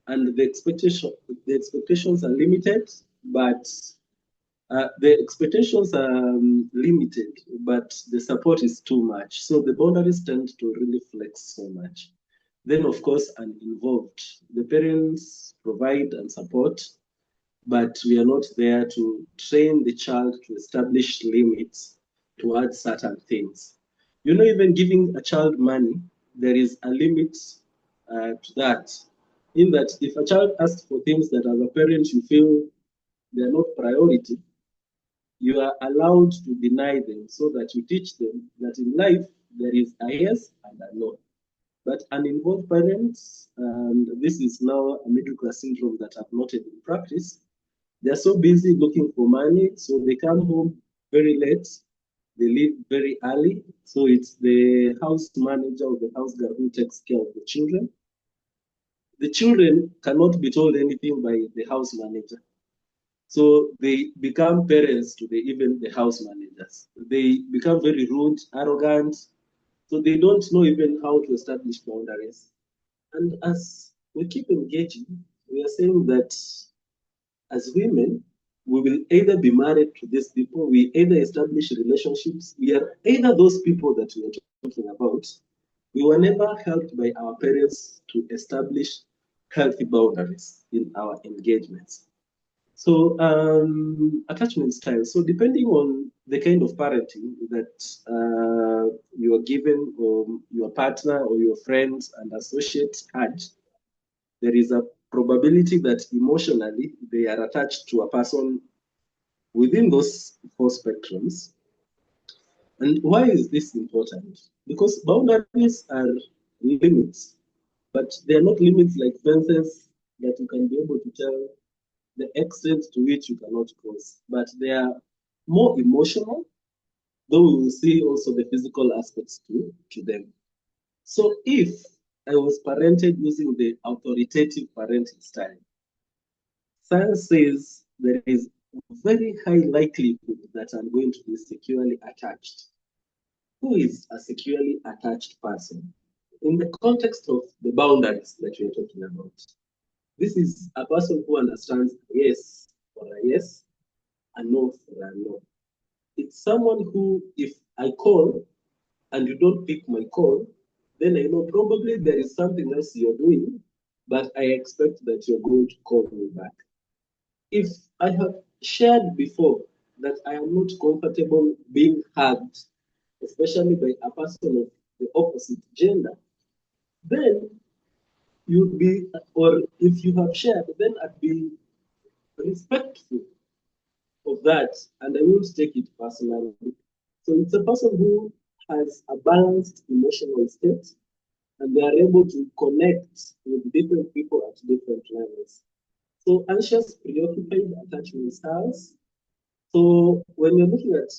and the expectations are limited, but the expectations are limited, but the support is too much. So the boundaries tend to really flex so much. Then, of course, uninvolved. The parents provide and support, but we are not there to train the child to establish limits towards certain things. You know, even giving a child money, there is a limit to that. In that, if a child asks for things that as a parent you feel they are not priority, you are allowed to deny them so that you teach them that in life there is a yes and a no. But uninvolved parents, and this is now a middle class syndrome that I've noted in practice, they're so busy looking for money, so they come home very late, they leave very early. So it's the house manager or the house girl who takes care of the children. The children cannot be told anything by the house manager. So they become parents to even the house managers. They become very rude, arrogant. So they don't know even how to establish boundaries. And as we keep engaging, we are saying that as women, we will either be married to these people, we either establish relationships, we are either those people that we are talking about. We were never helped by our parents to establish healthy boundaries in our engagements. So attachment style. So depending on the kind of parenting that you are given, or your partner or your friends and associates had, there is a probability that emotionally they are attached to a person within those four spectrums. And why is this important? Because boundaries are limits, but they are not limits like fences that you can be able to tell the extent to which you cannot cross, but they are more emotional, though we will see also the physical aspects to them. So if I was parented using the authoritative parenting style, science says there is very high likelihood that I'm going to be securely attached. Who is a securely attached person? In the context of the boundaries that we're talking about, this is a person who understands yes for a yes, a no for a no. It's someone who, if I call and you don't pick my call, then I know probably there is something else you're doing, but I expect that you're going to call me back. If I have shared before that I am not comfortable being hugged, especially by a person of the opposite gender, then you'd be, or if you have shared, then I'd be respectful of that and I won't take it personally. So it's a person who has a balanced emotional state and they are able to connect with different people at different levels. So anxious, preoccupied attachment styles. So when you're looking at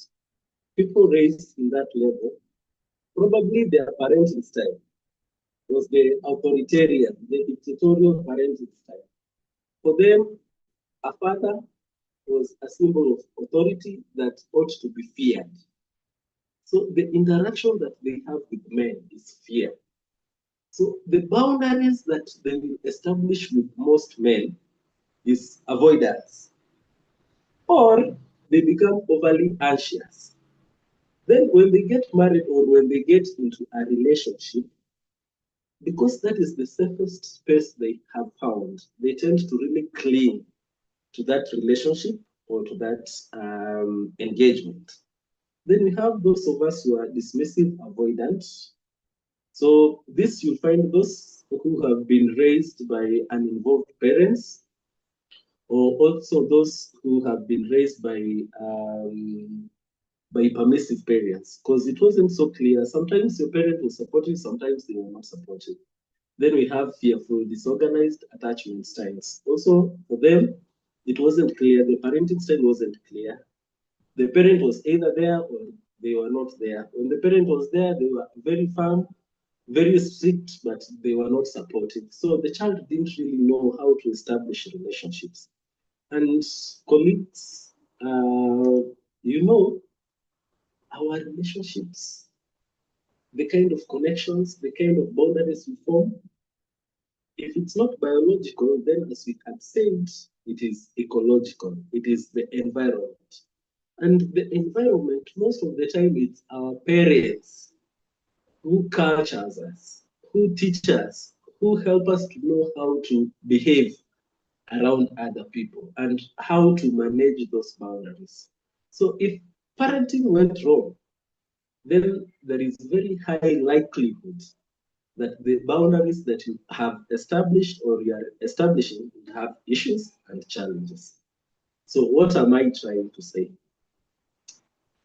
people raised in that level, probably their parenting style was the authoritarian, the dictatorial parenting style. For them, a father was a symbol of authority that ought to be feared. So the interaction that they have with men is fear. So the boundaries that they will establish with most men is avoidance, or they become overly anxious. Then when they get married or when they get into a relationship, because that is the safest space they have found, they tend to really cling to that relationship or to that engagement. Then we have those of us who are dismissive, avoidant. So this you'll find those who have been raised by uninvolved parents, or also those who have been raised by permissive parents, because it wasn't so clear. Sometimes your parent was supportive, sometimes they were not supportive. Then we have fearful, disorganized attachment styles. Also, for them, it wasn't clear. The parenting style wasn't clear. The parent was either there or they were not there. When the parent was there, they were very firm, very strict, but they were not supportive. So the child didn't really know how to establish relationships. And colleagues, you know, our relationships, the kind of connections, the kind of boundaries we form. If it's not biological, then as we had said, it is ecological. It is the environment. And the environment, most of the time, it's our parents who cultures us, who teach us, who help us to know how to behave around other people and how to manage those boundaries. So if parenting went wrong, then there is very high likelihood that the boundaries that you have established or you are establishing will have issues and challenges. So what am I trying to say?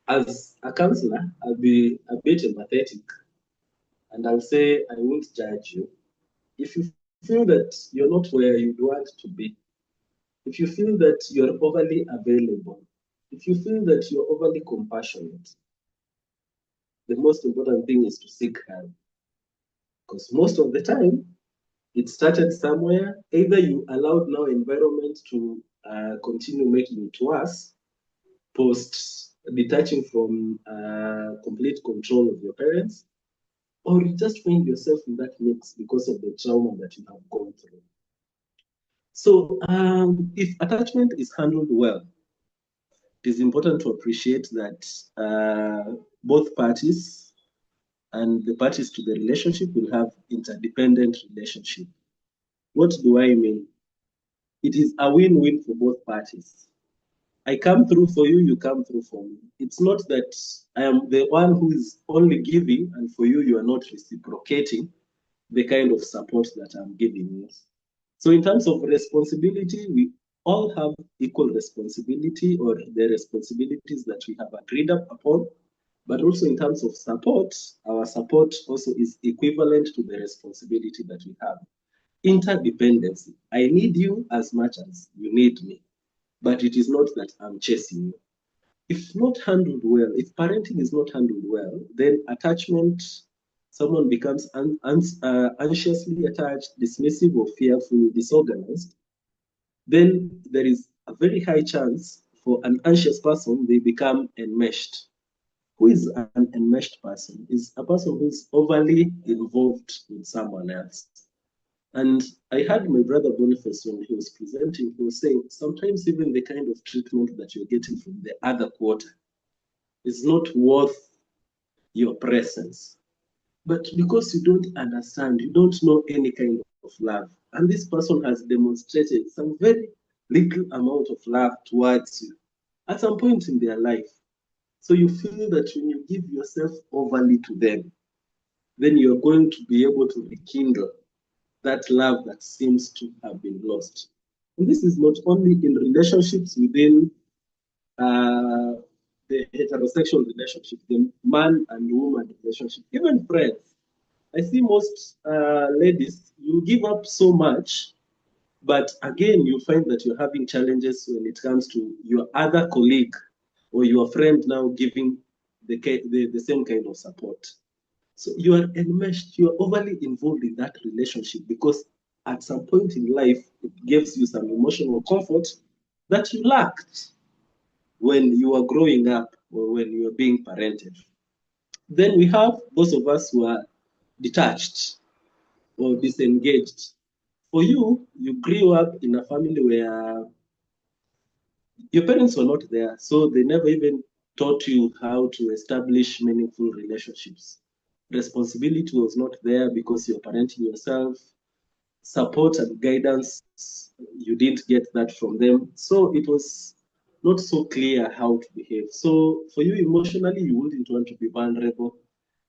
As a counselor, I'll be a bit empathetic and I'll say I won't judge you. If you feel that you're not where you want to be, if you feel that you're overly available, if you feel that you're overly compassionate, the most important thing is to seek help. Because most of the time, it started somewhere. Either you allowed now environment to continue making it worse, post detaching from complete control of your parents, or you just find yourself in that mix because of the trauma that you have gone through. So if attachment is handled well, it is important to appreciate that both parties and the parties to the relationship will have interdependent relationship. What do I mean? It is a win-win for both parties. I come through for you, you come through for me. It's not that I am the one who is only giving and for you, you are not reciprocating the kind of support that I'm giving you. So in terms of responsibility, we all have equal responsibility or the responsibilities that we have agreed upon. But also in terms of support, our support also is equivalent to the responsibility that we have. Interdependency. I need you as much as you need me, but it is not that I'm chasing you. If not handled well, if parenting is not handled well, then attachment, someone becomes anxiously attached, dismissive or fearful, disorganized, then there is a very high chance for an anxious person, they become enmeshed. Who is an enmeshed person? Is a person who is overly involved with someone else. And I heard my brother Boniface when he was presenting, he was saying sometimes even the kind of treatment that you're getting from the other quarter is not worth your presence. But because you don't understand, you don't know any kind of love, and this person has demonstrated some very little amount of love towards you at some point in their life. So you feel that when you give yourself overly to them, then you're going to be able to rekindle that love that seems to have been lost. And this is not only in relationships within the heterosexual relationship, the man and woman relationship, even friends. I see most ladies, you give up so much, but again, you find that you're having challenges when it comes to your other colleague or your friend now giving the same kind of support. So you are enmeshed, you're overly involved in that relationship because at some point in life, it gives you some emotional comfort that you lacked when you were growing up or when you were being parented. Then we have those of us who are detached or disengaged. For you, you grew up in a family where your parents were not there, so they never even taught you how to establish meaningful relationships. Responsibility was not there because you're parenting yourself. Support and guidance, you didn't get that from them. So it was not so clear how to behave. So for you emotionally, you wouldn't want to be vulnerable.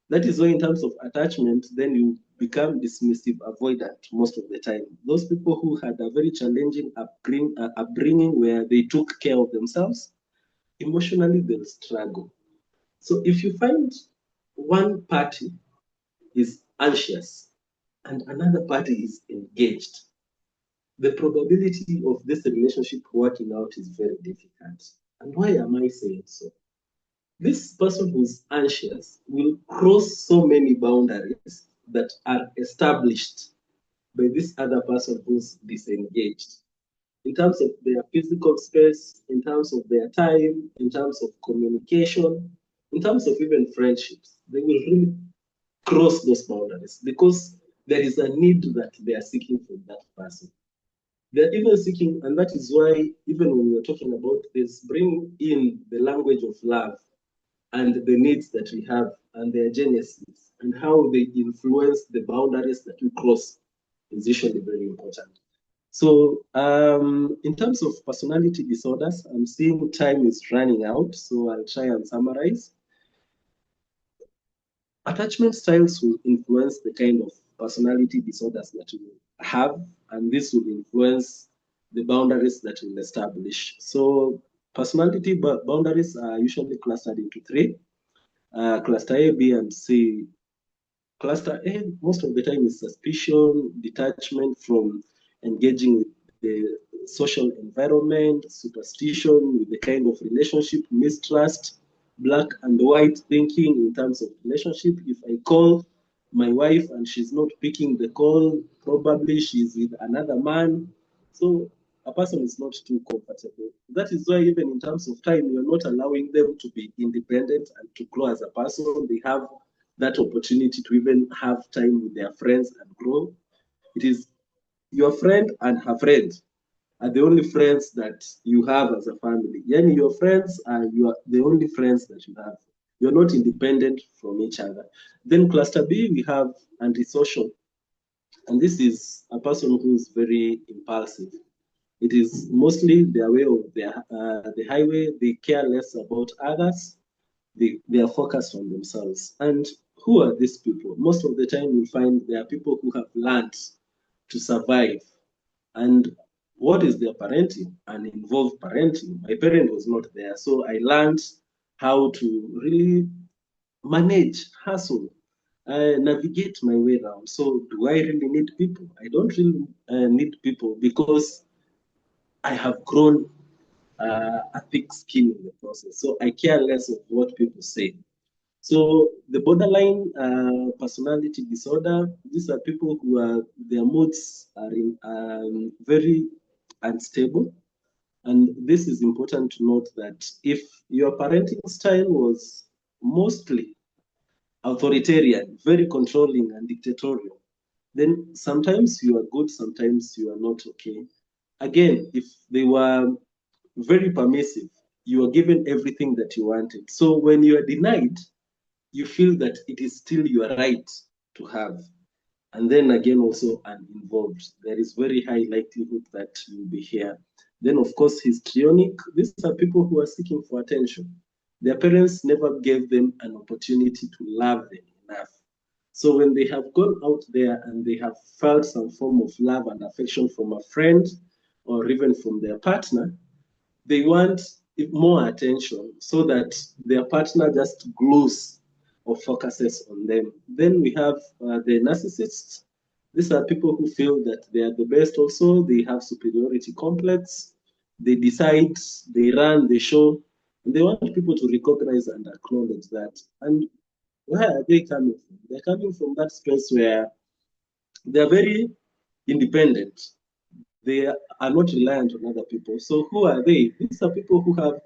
That is why in terms of attachment, then you become dismissive, avoidant most of the time. Those people who had a very challenging upbringing where they took care of themselves, emotionally they'll struggle. So if you find one party is anxious and another party is engaged, the probability of this relationship working out is very difficult. And why am I saying so? This person who's anxious will cross so many boundaries that are established by this other person who's disengaged. In terms of their physical space, in terms of their time, in terms of communication, in terms of even friendships, they will really cross those boundaries because there is a need that they are seeking from that person. They're even seeking, and that is why even when we're talking about this, bring in the language of love and the needs that we have and their genesis and how they influence the boundaries that we cross is usually very important. So in terms of personality disorders, I'm seeing time is running out, so I'll try and summarize. Attachment styles will influence the kind of personality disorders that we have, and this will influence the boundaries that we'll establish. So personality boundaries are usually clustered into three. Cluster A, B, and C. Cluster A, most of the time, is suspicion, detachment from engaging with the social environment, superstition with the kind of relationship, mistrust, black and white thinking in terms of relationship. If I call my wife and she's not picking the call, probably she's with another man. So a person is not too comfortable. That is why even in terms of time, you're not allowing them to be independent and to grow as a person. They have that opportunity to even have time with their friends and grow. It is your friend and her friend are the only friends that you have as a family. Yani your friends are the only friends that you have. You're not independent from each other. Then cluster B, we have antisocial. And this is a person who's very impulsive. It is mostly their way of the highway. They care less about others. They are focused on themselves. And who are these people? Most of the time, you find they are people who have learned to survive. And what is their parenting? Uninvolved parenting. My parent was not there, so I learned how to really manage, hustle, navigate my way around. So, do I really need people? I don't really need people because I have grown a thick skin in the process. So I care less of what people say. So the borderline personality disorder, these are people who are, their moods are very unstable. And this is important to note that if your parenting style was mostly authoritarian, very controlling and dictatorial, then sometimes you are good, sometimes you are not okay. Again, if they were very permissive, you are given everything that you wanted. So when you are denied, you feel that it is still your right to have. And then again, also uninvolved. There is very high likelihood that you'll be here. Then, of course, histrionic. These are people who are seeking for attention. Their parents never gave them an opportunity to love them enough. So when they have gone out there and they have felt some form of love and affection from a friend or even from their partner, they want more attention so that their partner just glues or focuses on them. Then we have the narcissists. These are people who feel that they are the best also. They have superiority complex. They decide, they run the show, and they want people to recognize and acknowledge that. And where are they coming from? They're coming from that space where they're very independent. They are not reliant on other people. So who are they? These are people who have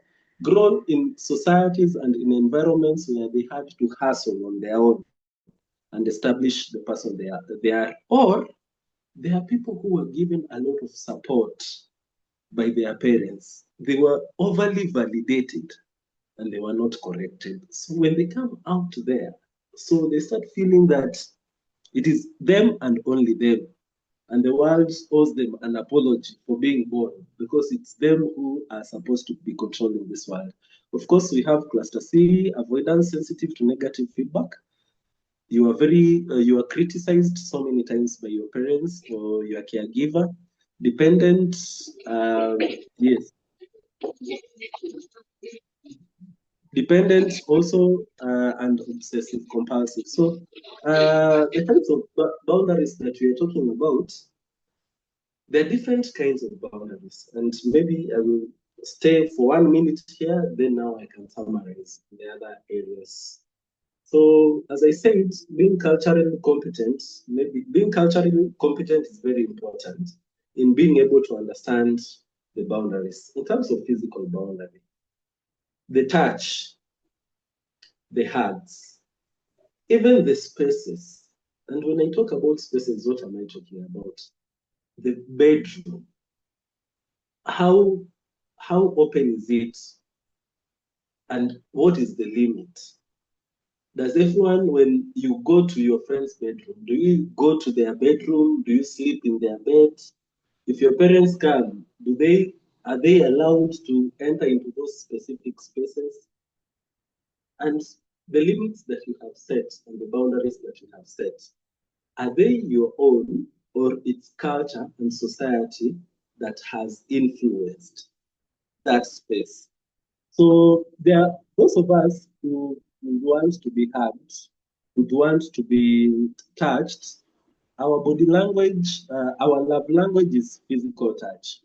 grown in societies and in environments where they had to hustle on their own and establish the person they are. Or they are people who were given a lot of support by their parents. They were overly validated and they were not corrected. So when they come out there, so they start feeling that it is them and only them. And the world owes them an apology for being born because it's them who are supposed to be controlling this world. Of course, we have cluster C, avoidance, sensitive to negative feedback. You are criticized so many times by your parents or your caregiver. Dependent, yes. Dependent also and obsessive compulsive. So the types of boundaries that we are talking about, there are different kinds of boundaries, and maybe I will stay for 1 minute here, then now I can summarize the other areas. So, as I said, being culturally competent, maybe being culturally competent is very important in being able to understand the boundaries. In terms of physical boundary, the touch, the hugs, Even the spaces, and when I talk about spaces, what am I talking about? The bedroom. How open is it? And what is the limit? Does everyone, when you go to your friend's bedroom, do you go to their bedroom? Do you sleep in their bed? If your parents come, are they allowed to enter into those specific spaces? And the limits that you have set and the boundaries that you have set, are they your own, or it's culture and society that has influenced that space? So there are those of us who want to be hugged, who want to be touched. Our body language, our love language is physical touch.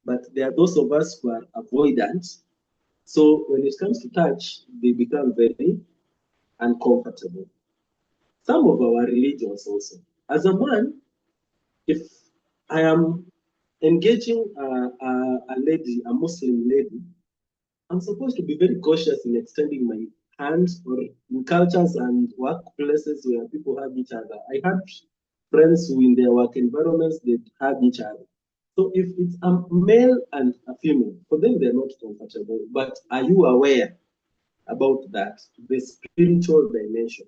But there are those of us who are avoidant. So when it comes to touch, they become very uncomfortable. Some of our religions also. As a man, if I am engaging a lady, a Muslim lady, I'm supposed to be very cautious in extending my hands, or in cultures and workplaces where people hug each other. I had friends who in their work environments, they hug each other. So if it's a male and a female, for them they're not comfortable. But are you aware about that, the spiritual dimension?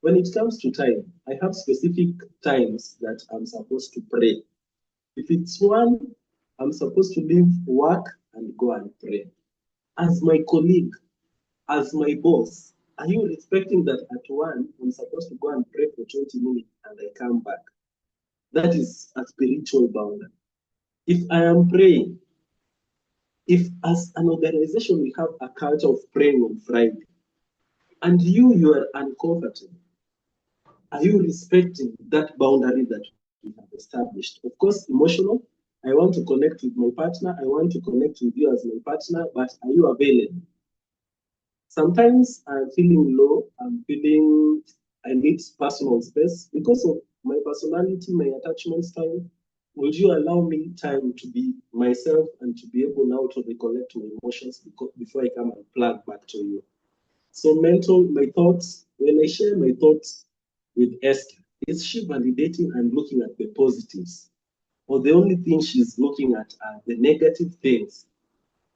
When it comes to time, I have specific times that I'm supposed to pray. If it's one, I'm supposed to leave work and go and pray. As my colleague, as my boss, are you respecting that at one, I'm supposed to go and pray for 20 minutes and I come back? That is a spiritual boundary. If I am praying, if as an organization we have a culture of praying on Friday, and you are uncomfortable, are you respecting that boundary that we have established? Of course, emotional. I want to connect with my partner. I want to connect with you as my partner, but are you available? Sometimes I'm feeling low. I need personal space because of my personality, my attachment style. Would you allow me time to be myself and to be able now to recollect my emotions before I come and plug back to you? So my thoughts, when I share my thoughts with Esther, is she validating and looking at the positives? Or the only thing she's looking at are the negative things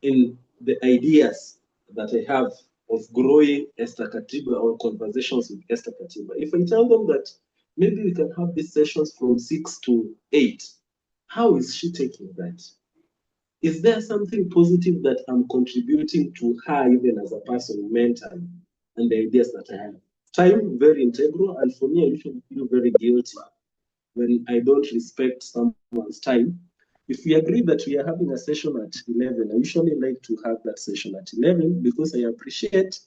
in the ideas that I have of growing Esther Katiba or conversations with Esther Katiba? If I tell them that maybe we can have these sessions from 6 to 8, how is she taking that? Is there something positive that I'm contributing to her, even as a person, mentally, and the ideas that I have? Time, very integral, and for me, I usually feel very guilty when I don't respect someone's time. If we agree that we are having a session at 11, I usually like to have that session at 11 because I appreciate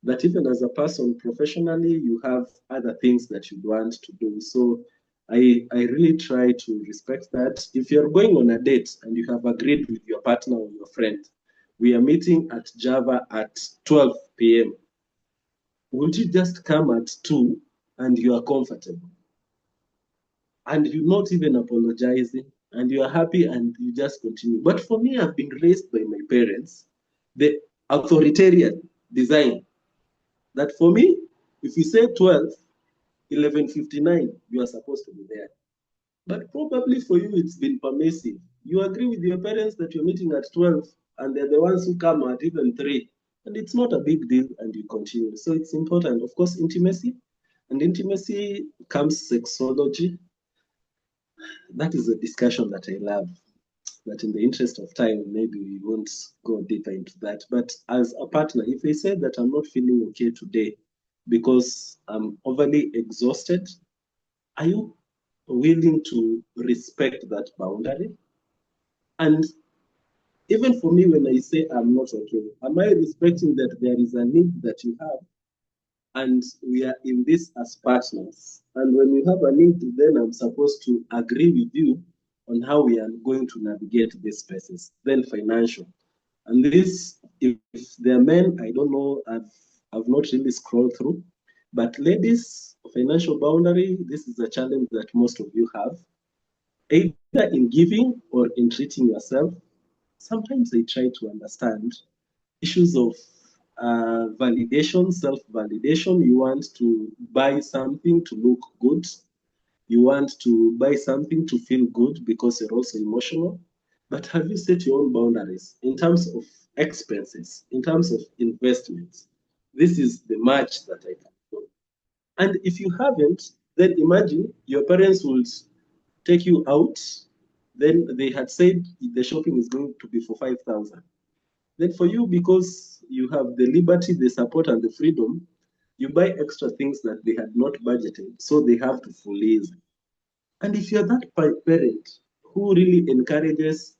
that even as a person professionally, you have other things that you want to do. So I really try to respect that. If you're going on a date and you have agreed with your partner or your friend, we are meeting at Java at 12 p.m. Would you just come at 2 and you are comfortable? And you're not even apologizing, and you are happy and you just continue. But for me, I've been raised by my parents, the authoritarian design, that for me, if you say 12, 11:59, you are supposed to be there. But probably for you, it's been permissive. You agree with your parents that you're meeting at 12, and they're the ones who come at even 3. And it's not a big deal, and you continue. So it's important. Of course, intimacy. And intimacy comes sexology. That is a discussion that I love. But in the interest of time, maybe we won't go deeper into that. But as a partner, if I say that I'm not feeling okay today because I'm overly exhausted, are you willing to respect that boundary? And even for me, when I say I'm not okay, am I respecting that there is a need that you have? And we are in this as partners. And when you have a need, then I'm supposed to agree with you on how we are going to navigate these spaces. Then financial. And this, if there are men, I don't know, I've not really scrolled through. But ladies, financial boundary, this is a challenge that most of you have. Either in giving or in treating yourself. Sometimes I try to understand issues of validation, self-validation. You want to buy something to look good. You want to buy something to feel good because you're also emotional. But have you set your own boundaries in terms of expenses, in terms of investments? This is the match that I can do. And if you haven't, then imagine your parents would take you out. Then they had said the shopping is going to be for 5,000. Then for you, because you have the liberty, the support, and the freedom, you buy extra things that they had not budgeted, so they have to fully. And if you're that parent who really encourages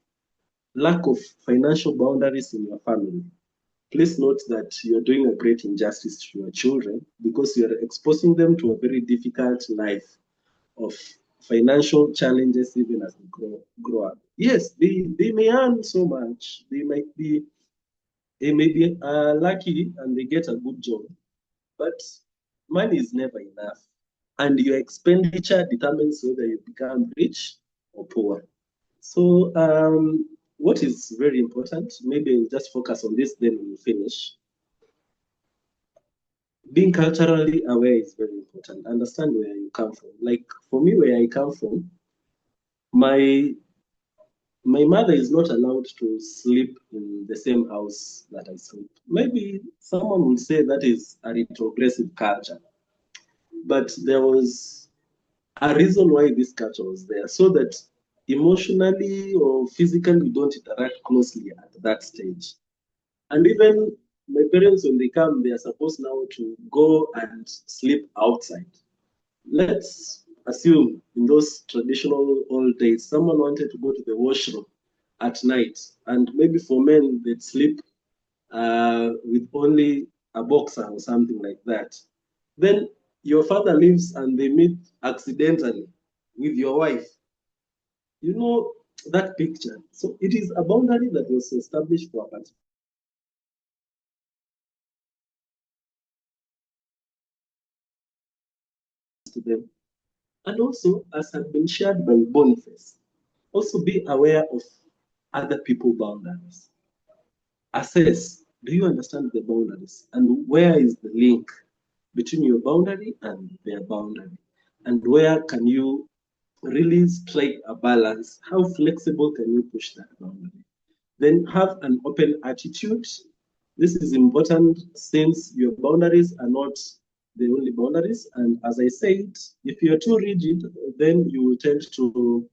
lack of financial boundaries in your family, please note that you're doing a great injustice to your children because you're exposing them to a very difficult life of financial challenges even as they grow up. Yes, they may earn so much, they may be lucky and they get a good job, but money is never enough. And your expenditure determines whether you become rich or poor. So what is very important, maybe I'll just focus on this, then we'll finish. Being culturally aware is very important. Understand where you come from. Like for me, where I come from, my mother is not allowed to sleep in the same house that I sleep. Maybe someone will say that is a retrogressive culture, but there was a reason why this culture was there, so that emotionally or physically we don't interact closely at that stage. And even my parents, when they come, they are supposed now to go and sleep outside. Let's assume in those traditional old days, someone wanted to go to the washroom at night, and maybe for men, they'd sleep with only a boxer or something like that. Then your father leaves and they meet accidentally with your wife. You know that picture. So it is a boundary that was established for a particular to them. And also, as has been shared by Boniface, also be aware of other people's boundaries. Assess, do you understand the boundaries? And where is the link between your boundary and their boundary? And where can you really strike a balance? How flexible can you push that boundary? Then have an open attitude. This is important since your boundaries are not the only boundaries. And as I said, if you're too rigid, then you will tend to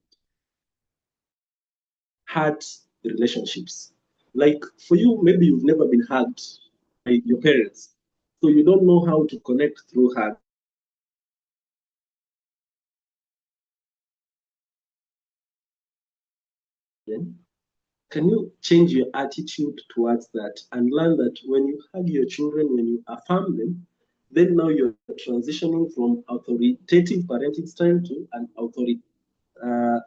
hurt the relationships. Like for you, maybe you've never been hugged by your parents. So you don't know how to connect through hug. Can you change your attitude towards that and learn that when you hug your children, when you affirm them, then now you're transitioning from authoritative parenting style to an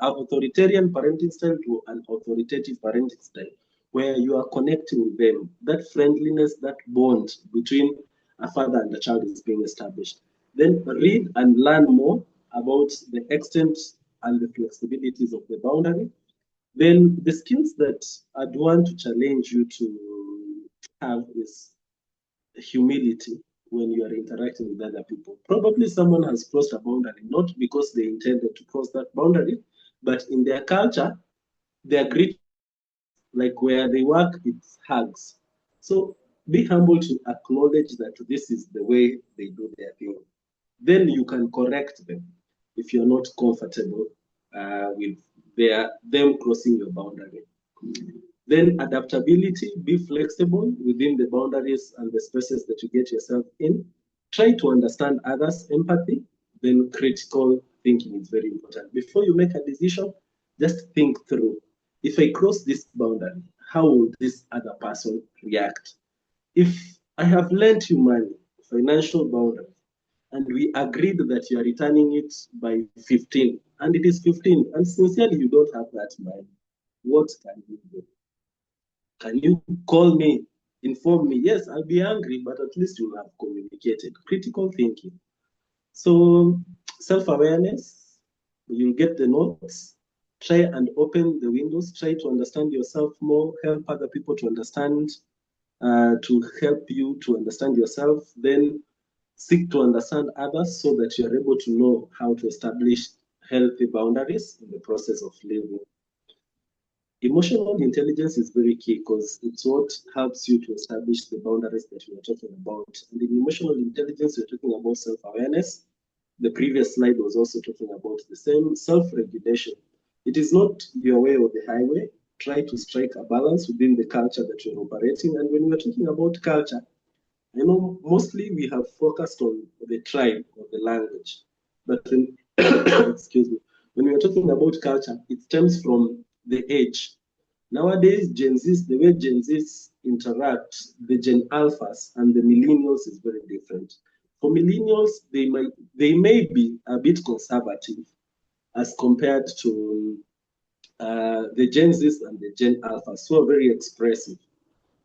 authoritarian parenting style to an authoritative parenting style, where you are connecting with them. That friendliness, that bond between a father and a child is being established. Then read and learn more about the extent and the flexibilities of the boundary. Then the skills that I'd want to challenge you to have is humility when you are interacting with other people. Probably someone has crossed a boundary, not because they intended to cross that boundary, but in their culture, they are great, like where they work, it's hugs. So be humble to acknowledge that this is the way they do their thing. Then you can correct them if you're not comfortable with them crossing your boundary. Then adaptability, be flexible within the boundaries and the spaces that you get yourself in. Try to understand others, empathy, then critical thinking is very important. Before you make a decision, just think through. If I cross this boundary, how will this other person react? If I have lent you money, financial boundary, and we agreed that you are returning it by 15, and it is 15, and sincerely you don't have that money, what can you do? Can you call me, inform me? Yes, I'll be angry, but at least you'll have communicated. Critical thinking. So self-awareness, you'll get the notes. Try and open the windows. Try to understand yourself more. Help other people to understand to help you to understand yourself, then seek to understand others so that you are able to know how to establish healthy boundaries in the process of living. Emotional intelligence is very key because it's what helps you to establish the boundaries that we are talking about. And in emotional intelligence, we're talking about self-awareness. The previous slide was also talking about the same self-regulation. It is not your way or the highway. Try to strike a balance within the culture that you're operating. And when we're talking about culture, I know mostly we have focused on the tribe or the language. But when, excuse me, when we are talking about culture, it stems from the age. Nowadays, Gen Zs, the way Gen Zs interact, the Gen Alphas and the millennials is very different. For millennials, they may be a bit conservative as compared to the Gen Zs and the Gen Alphas, who are very expressive.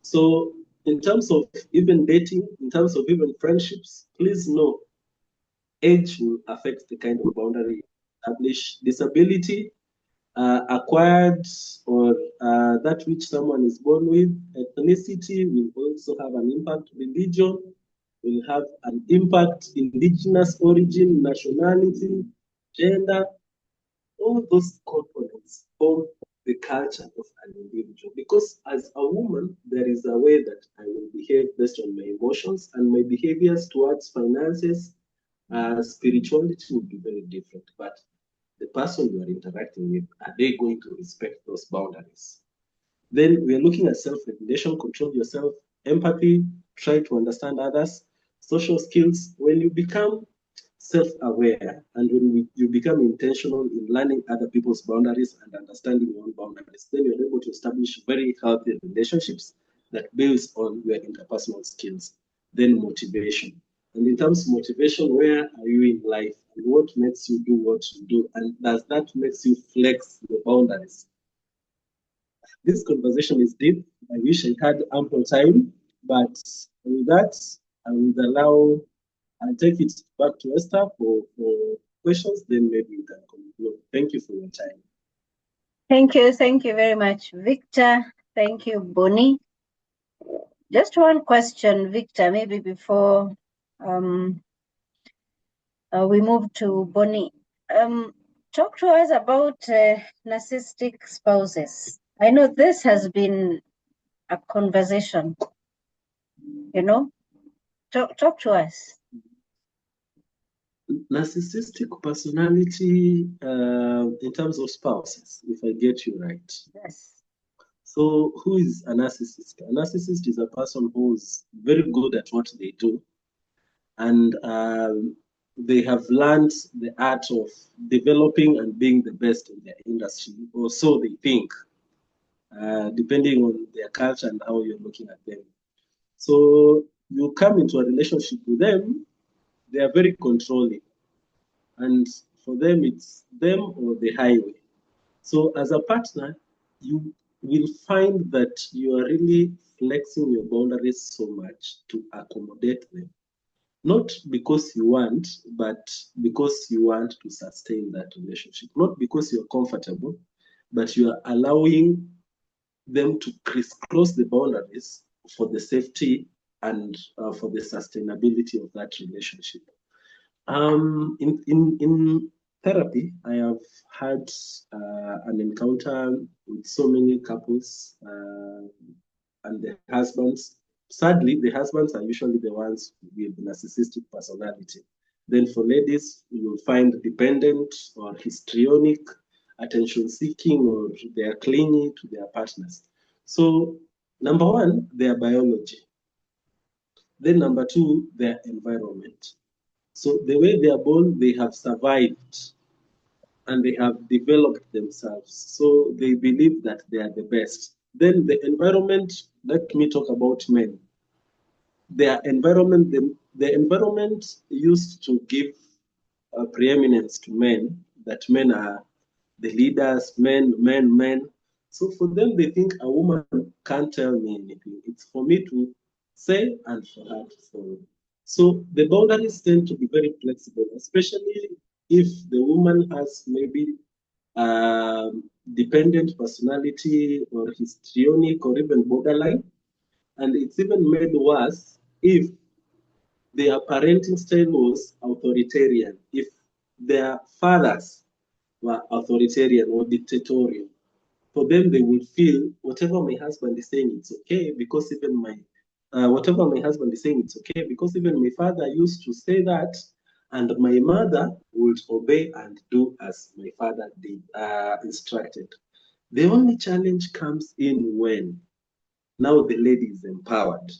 So in terms of even dating, in terms of even friendships, please know age will affect the kind of boundary you establish. Disability, acquired, or that which someone is born with, ethnicity will also have an impact. Religion will have an impact. Indigenous origin, nationality, gender, all those components form the culture of an individual. Because as a woman, there is a way that I will behave based on my emotions, and my behaviors towards finances, spirituality will be very different. But the person you are interacting with, are they going to respect those boundaries? Then we are looking at self-regulation, control yourself, empathy, try to understand others, social skills. When you become self-aware and when you become intentional in learning other people's boundaries and understanding your own boundaries, then you're able to establish very healthy relationships that builds on your interpersonal skills. Then motivation. And in terms of motivation, where are you in life? And what makes you do what you do? And does that makes you flex your boundaries? This conversation is deep. I wish I had ample time, but with that, I will take it back to Esther for questions, then maybe we can conclude. Thank you for your time. Thank you very much, Victor. Thank you, Bonnie. Just one question, Victor, maybe before we move to Bonnie. Talk to us about narcissistic spouses. I know this has been a conversation, you know. Talk to us. Narcissistic personality in terms of spouses, if I get you right. Yes. So who is a narcissist? A narcissist is a person who's very good at what they do, and they have learned the art of developing and being the best in their industry, or so they think, depending on their culture and how you're looking at them. So you come into a relationship with them, they are very controlling. And for them, it's them or the highway. So as a partner, you will find that you are really flexing your boundaries so much to accommodate them. Not because you want, but because you want to sustain that relationship. Not because you're comfortable, but you are allowing them to crisscross the boundaries for the safety and for the sustainability of that relationship. In therapy, I have had an encounter with so many couples and the husbands. Sadly, the husbands are usually the ones with narcissistic personality. Then for ladies, you will find dependent or histrionic, attention-seeking, or they are clingy to their partners. So number one, their biology. Then number two, their environment. So the way they are born, they have survived and they have developed themselves. So they believe that they are the best. Then the environment, let me talk about men. Their environment, the environment used to give preeminence to men, that men are the leaders, men. So for them, they think a woman can't tell me anything. It's for me to say and for her to follow. So the boundaries tend to be very flexible, especially if the woman has maybe dependent personality or histrionic or even borderline. And it's even made worse if their parenting style was authoritarian, if their fathers were authoritarian or dictatorial. For them, they would feel whatever my husband is saying, it's okay, because even my whatever my husband is saying, it's okay, because even my father used to say that, and my mother would obey and do as my father did, instructed. The only challenge comes in when now the lady is empowered.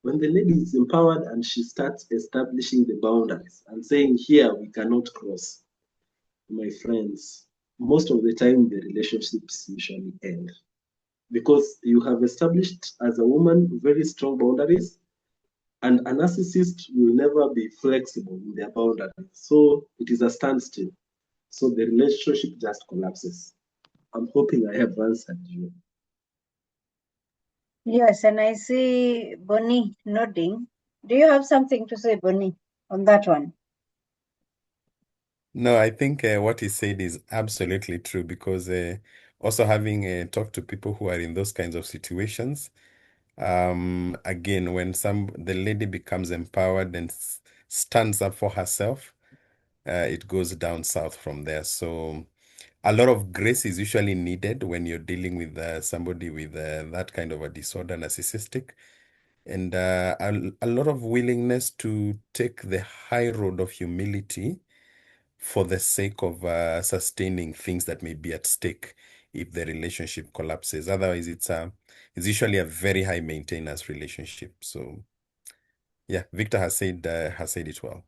When the lady is empowered and she starts establishing the boundaries and saying, here we cannot cross, my friends, most of the time the relationships usually end. Because you have established as a woman very strong boundaries, and a narcissist will never be flexible in their boundaries. So it is a standstill. So the relationship just collapses. I'm hoping I have answered you. Yes, and I see Bonnie nodding. Do you have something to say, Bonnie, on that one? No, I think what he said is absolutely true, because also having talked to people who are in those kinds of situations, again, when the lady becomes empowered and stands up for herself, it goes down south from there. So a lot of grace is usually needed when you're dealing with somebody with that kind of a disorder, narcissistic, and a lot of willingness to take the high road of humility for the sake of sustaining things that may be at stake if the relationship collapses. Otherwise, it's usually a very high maintenance relationship. So, yeah, Victor has said it well.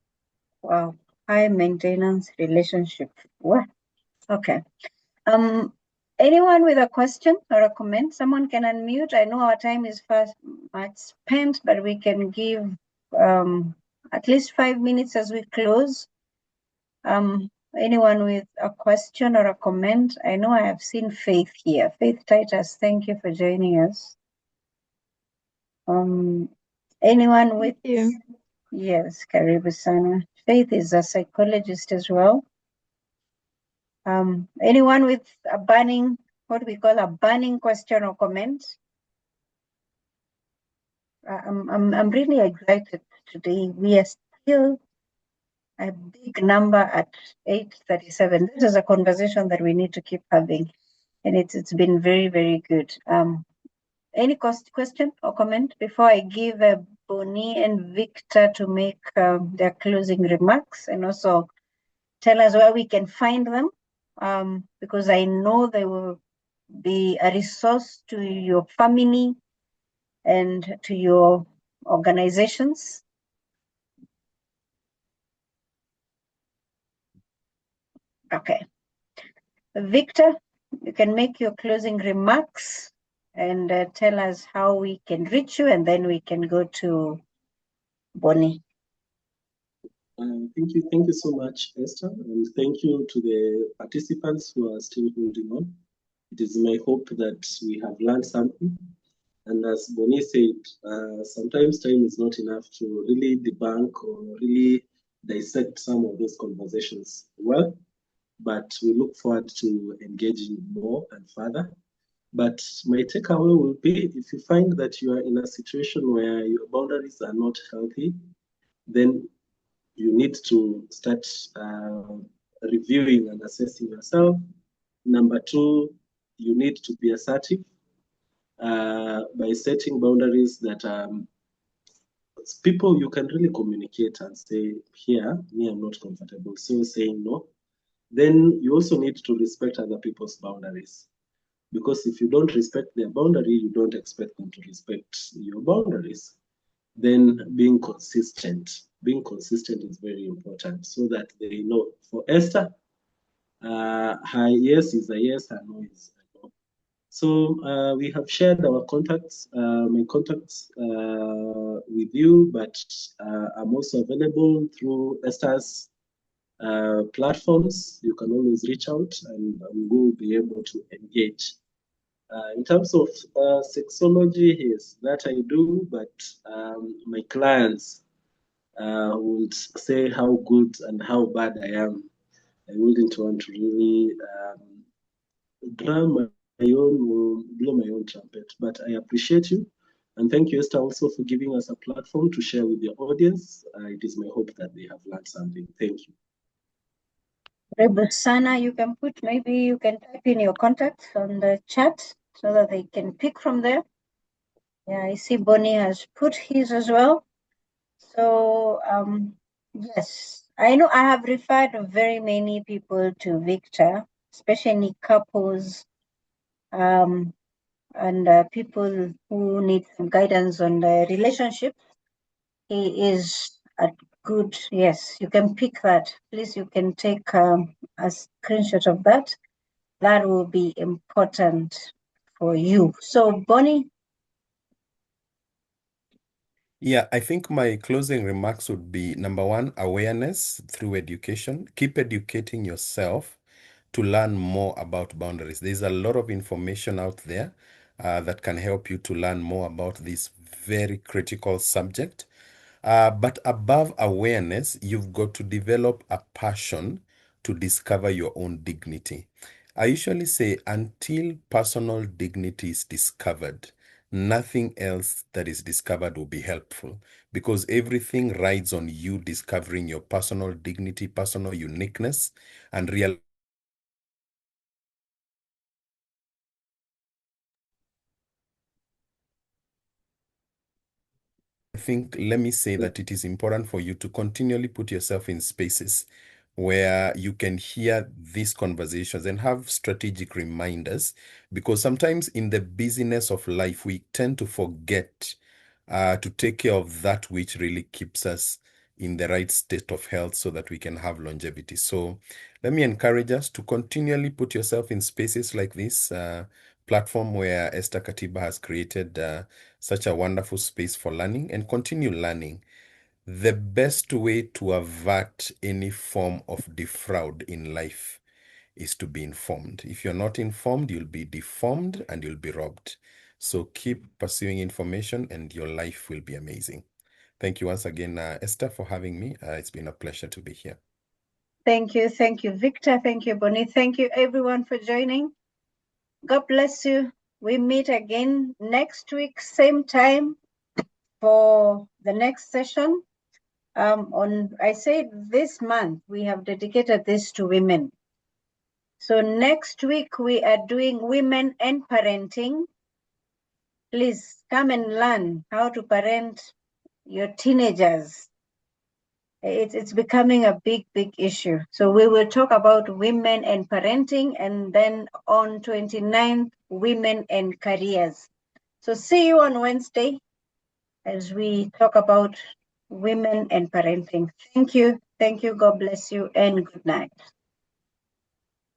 Wow, high maintenance relationship. What? Okay. Anyone with a question or a comment? Someone can unmute. I know our time is much spent, but we can give at least 5 minutes as we close. Anyone with a question or a comment? I know I have seen Faith here. Faith Titus, thank you for joining us. Anyone with? Thank you. Yes, Karibu sana. Faith is a psychologist as well. Anyone with a burning, what we call a burning question or comment? I'm really excited today. We are still a big number at 8:37. This is a conversation that we need to keep having, and it's been very, very good. Any question or comment before I give Bonnie and Victor to make their closing remarks, and also tell us where we can find them, because I know they will be a resource to your family and to your organizations. Okay. Victor, you can make your closing remarks and tell us how we can reach you, and then we can go to Bonnie. Thank you so much, Esther, and thank you to the participants who are still holding on. It is my hope that we have learned something. And as Bonnie said, sometimes time is not enough to really debunk or really dissect some of those conversations well, but we look forward to engaging more and further. But my takeaway will be, if you find that you are in a situation where your boundaries are not healthy, then you need to start reviewing and assessing yourself. Number two, you need to be assertive by setting boundaries that people you can really communicate and say, here, me, I'm not comfortable, so saying no. Then you also need to respect other people's boundaries. Because if you don't respect their boundary, you don't expect them to respect your boundaries. Then being consistent is very important, so that they know. For Esther, her yes is a yes, her no is a no. So we have shared our contacts, my contacts with you, but I'm also available through Esther's platforms. You can always reach out and we will be able to engage. In terms of sexology, yes, that I do, but my clients would say how good and how bad I am. I wouldn't want to really blow my own trumpet, but I appreciate you. And thank you, Esther, also for giving us a platform to share with your audience. It is my hope that they have learned something. Thank you. Sana, you can maybe you can type in your contacts on the chat so that they can pick from there. Yeah, I see Bonnie has put his as well. So, yes, I know I have referred very many people to Victor, especially couples, and people who need some guidance on the relationship. He is a good, yes, you can pick that. Please, you can take a screenshot of that. That will be important for you. So, Bonnie. Yeah, I think my closing remarks would be number one, awareness through education. Keep educating yourself to learn more about boundaries. There's a lot of information out there that can help you to learn more about this very critical subject. But above awareness, you've got to develop a passion to discover your own dignity. I usually say until personal dignity is discovered, nothing else that is discovered will be helpful, because everything rides on you discovering your personal dignity, personal uniqueness, and real. I think, let me say that it is important for you to continually put yourself in spaces where you can hear these conversations and have strategic reminders, because sometimes in the busyness of life, we tend to forget to take care of that which really keeps us in the right state of health so that we can have longevity. So let me encourage us to continually put yourself in spaces like this platform where Esther Katiba has created such a wonderful space for learning, and continue learning. The best way to avert any form of defraud in life is to be informed. If you're not informed, you'll be deformed and you'll be robbed. So keep pursuing information and your life will be amazing. Thank you once again, Esther, for having me. It's been a pleasure to be here. Thank you, Victor. Thank you, Bonnie. Thank you, everyone, for joining. God bless you. We meet again next week, same time, for the next session. I said this month we have dedicated this to women. So next week we are doing women and parenting. Please come and learn how to parent your teenagers. It's becoming a big issue. So we will talk about women and parenting, and then on 29th, women and careers. So see you on Wednesday as we talk about women and parenting. Thank you. God bless you, and good night.